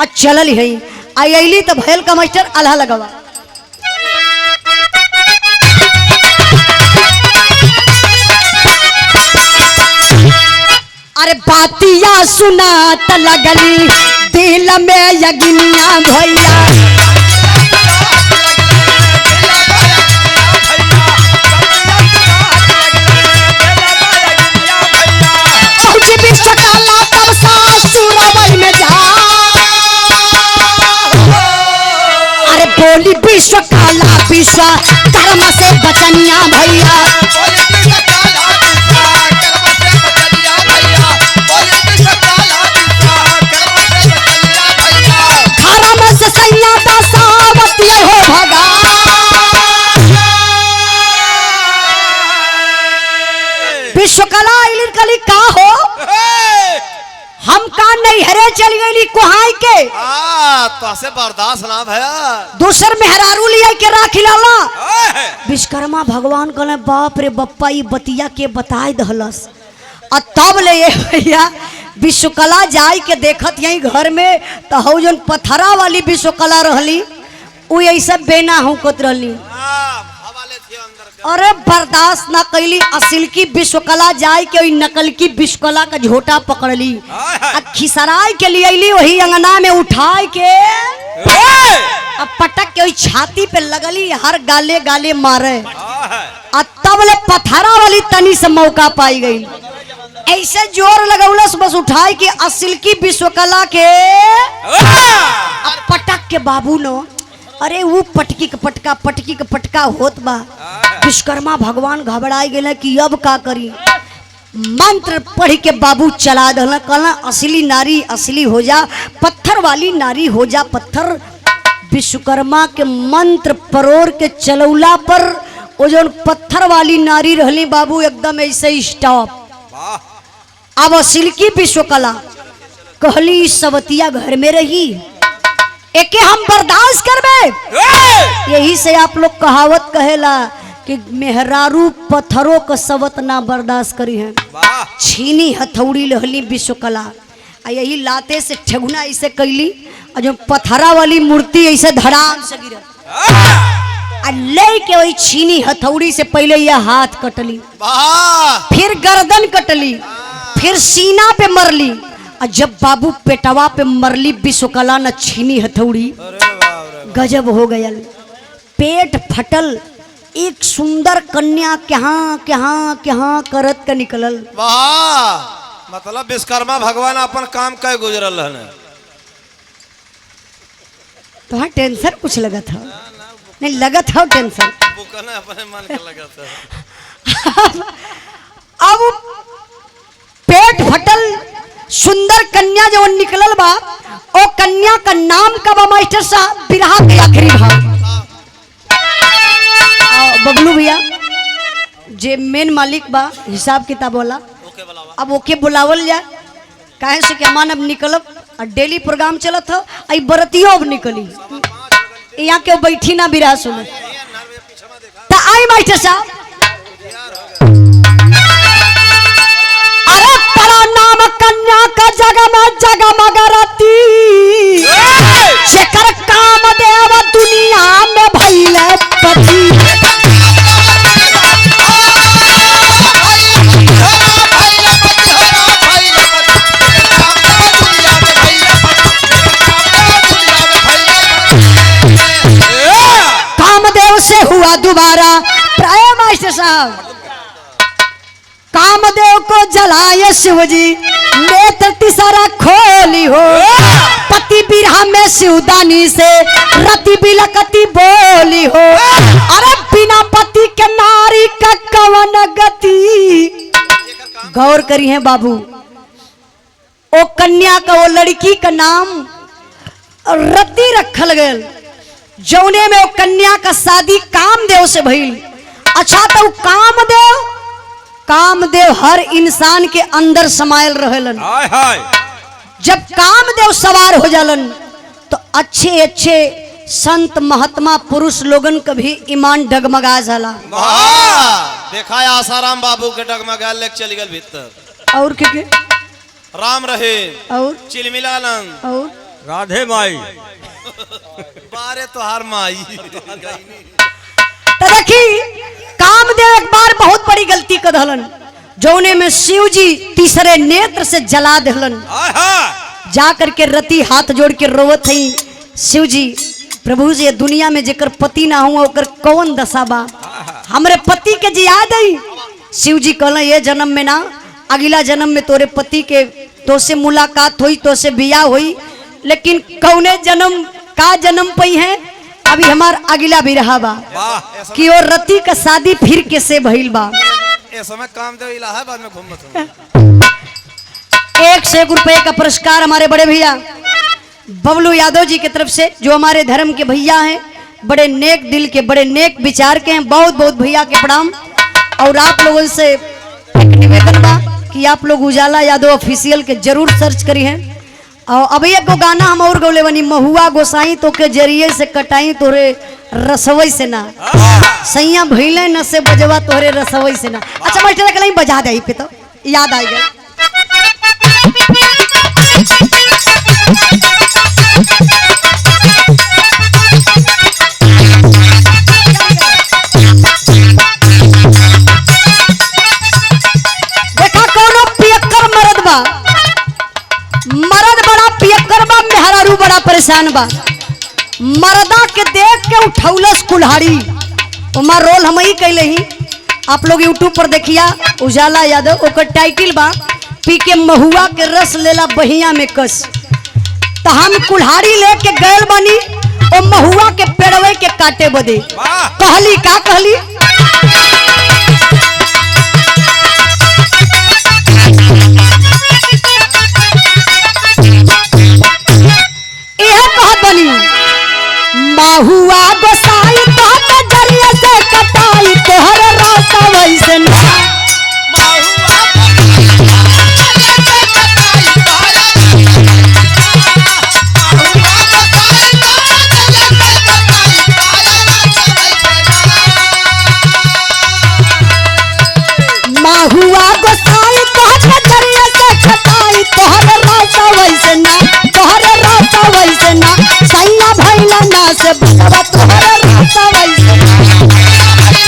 और चलल है। अली तो भैल का मास्टर आल्हा लगवा। अरे बातिया सुना त लगली दिल में यगिनिया भैया। विश्वकला तब सासुरवल में जा, अरे बोली विश्वकला विश्वकर्मा से बचनिया भैया। घर में से सैया दशावती हो भगा। विश्वकला इलिन कली का हो, हम का नैहरे चल गई कुहाई के तो से बर्दाश्त ना भया, दूसर मेहरारू लिया के राखी लाला। विश्वकर्मा भगवान कहले बाप रे बप्पा ई बतिया के बताए दहलस। और तब ले भैया विश्वकला जाय के देखत यही घर में तो हौ जन पथरा वाली विश्वकला रहली उ ऐसा बेना हुकत रहली। अरे बर्दाश्त ना कैली, असिल की विश्वकला जाय के नकल की विश्वकला का झोटा पकड़ली, खिसराय के लिए अली वही अंगना में उठाए के अब पटक के वही छाती पे लगली, हर गाले गाले मारे। तब ले पथरा वाली तनी से मौका पाई गई। ऐसे जोर लगौलस बस उठाई कि असिल की विश्वकला के अब पटक के बाबू नो। अरे वो पटकी के पटका होत बा। विश्वकर्मा भगवान घबराई गए कि अब का करी। मंत्र पढ़ के बाबू चला दल, कहला असली नारी असली हो जा, पत्थर वाली नारी हो जा पत्थर। विश्वकर्मा के मंत्र परोर के चलौला पर वो जो पत्थर वाली नारी रहली बाबू एकदम ऐसे स्टॉप। अब असिल की विश्वकला कहली सवतिया घर में रही, एके हम बर्दाश्त करबे। यही से आप लोग कहावत कहेला कि मेहरारू पत्थरों का सवत ना बर्दाश्त करी है। छीनी हथौड़ी लहली विश्वकला आ यही लाते से ठेगुना ऐसे कैली और जो पत्थरा वाली मूर्ति ऐसे धड़ाम से गिरा आ ले के वही छीनी हथौड़ी से पहले यह हाथ कटली, फिर गर्दन कटली, फिर सीना पे मरली और जब बाबू पेटवा पे मरली विश्वकला न छीनी हथौड़ी गजब हो गया। पेट फटल, एक सुंदर कन्या क्या करत का निकलल। मतलब विश्वकर्मा भगवान अपन काम कर गुजरल है। तो टेंशन कुछ लगा था? नहीं लगा था टेंशन। अपने मन के लगा था। अब पेट फटल सुंदर कन्या जो निकलल बा, ओ कन्या का नाम का बा मास्टर साहब बिरहा के आखिरी भाव। बबलू भैया जे मेन मालिक बा हिसाब किताब वाला, अब ओके बुलावल जाए काहे से कि अमान अब निकलब और डेली प्रोग्राम चलत हो। आई बरतियो अब निकली यहाँ के बैठी ना बिरहा सुने तो आई मास्टर साहब। अरे परा नाम कन्या का जगमगरती शेखर काम देव दुनिया में भइले पति। कामदेव से हुआ दोबारा प्राय मास्टर साहब। कामदेव को जलाए शिवजी नेत्र तीसरा खोली हो, पति बिरहा में शिवदानी से रति बिलकती बोली हो। अरे बिना पति के नारी का कवन गति। गौर करी है बाबू, ओ कन्या का वो लड़की का नाम रति रखल गयल, जौने में वो कन्या का शादी कामदेव से भइल। अच्छा तो कामदेव हर इंसान के अंदर समायल रहलन। जब कामदेव सवार हो जालन तो अच्छे संत महात्मा पुरुष लोगन का भी ईमान डगमगा जाला। देखा है आसाराम बाबू के डगमगा लेके चली गल भीतर। और के राम रहे और चिलमिलानंद और राधे माई बारे तो हार माई। तो देखी कामदेव एक बार बहुत बड़ी गलती कर दहलन, जौने में शिव जी तीसरे नेत्र से जला दहलन। जा करके रति हाथ जोड़ के रोवत हई, शिव जी प्रभु जी दुनिया में जेकर पति ना हुआ ओकर कौन दशा बा, हमरे पति के जी याद आई। शिव जी कहला ये जन्म में ना अगला जन्म में तोरे पति के तो से मुलाकात हुई, तो से बियाह हुई, लेकिन कौने जन्म का जन्म पई है अभी हमार अगला भी रहा बा कि और रति का शादी फिर कैसे भइल बा। इस समय कामदेव इलाहाबाद में घूमत हूं। 1 से 1 रुपए का पुरस्कार हमारे बड़े भैया बबलू यादव जी की तरफ से, जो हमारे धर्म के भैया हैं, बड़े नेक दिल के, बड़े नेक विचार के हैं। बहुत बहुत भैया के प्रणाम। और आप लोगों से एक निवेदन बा कि आप लोग उजाला यादव ऑफिशियल के जरूर सर्च करी हैं। और अभी एक गाना हम और गौले बनी, महुआ गोसाई तो के जरिए से कटाई तोरे रसवई से ना, सैया भइले न से बजवा तोरे रसवई से ना। अच्छा मास्टर कल बजा दे पे तो याद आई गया। देखा कोनो पियक्कर मर्द बा, मर्द बड़ा पियक्कर बा, मेहरारू बड़ा परेशान बा। मर्दा के देख के उठौलस कुल्हाड़ी, उमा रोल हम ही कैले ही। आप लोग यूट्यूब पर देखिया उजाला यादव, ओकर टाइटिल बा पी के महुआ के रस लेला बहिया में कस। तो हम कुल्हाड़ी लेके गैल बनी और महुआ के पेड़वे के काटे बदे। कहली का कहली यह कहत बनी महुआ गोसाई तो जरिया से कटाई तोहर रास्ता वैसे ना। महुआ गोसाई तो जरिया से कटाई तोहर रास्ता वैसे ना, तोहर रास्ता वैसे ना। सैया भैला ना से बसवा तोहर रास्ता वैसे ना।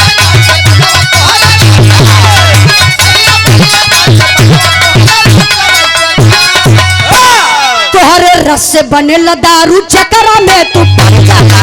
तोहरे रस से बनेला दारू चकरा में तू पड़ जाला।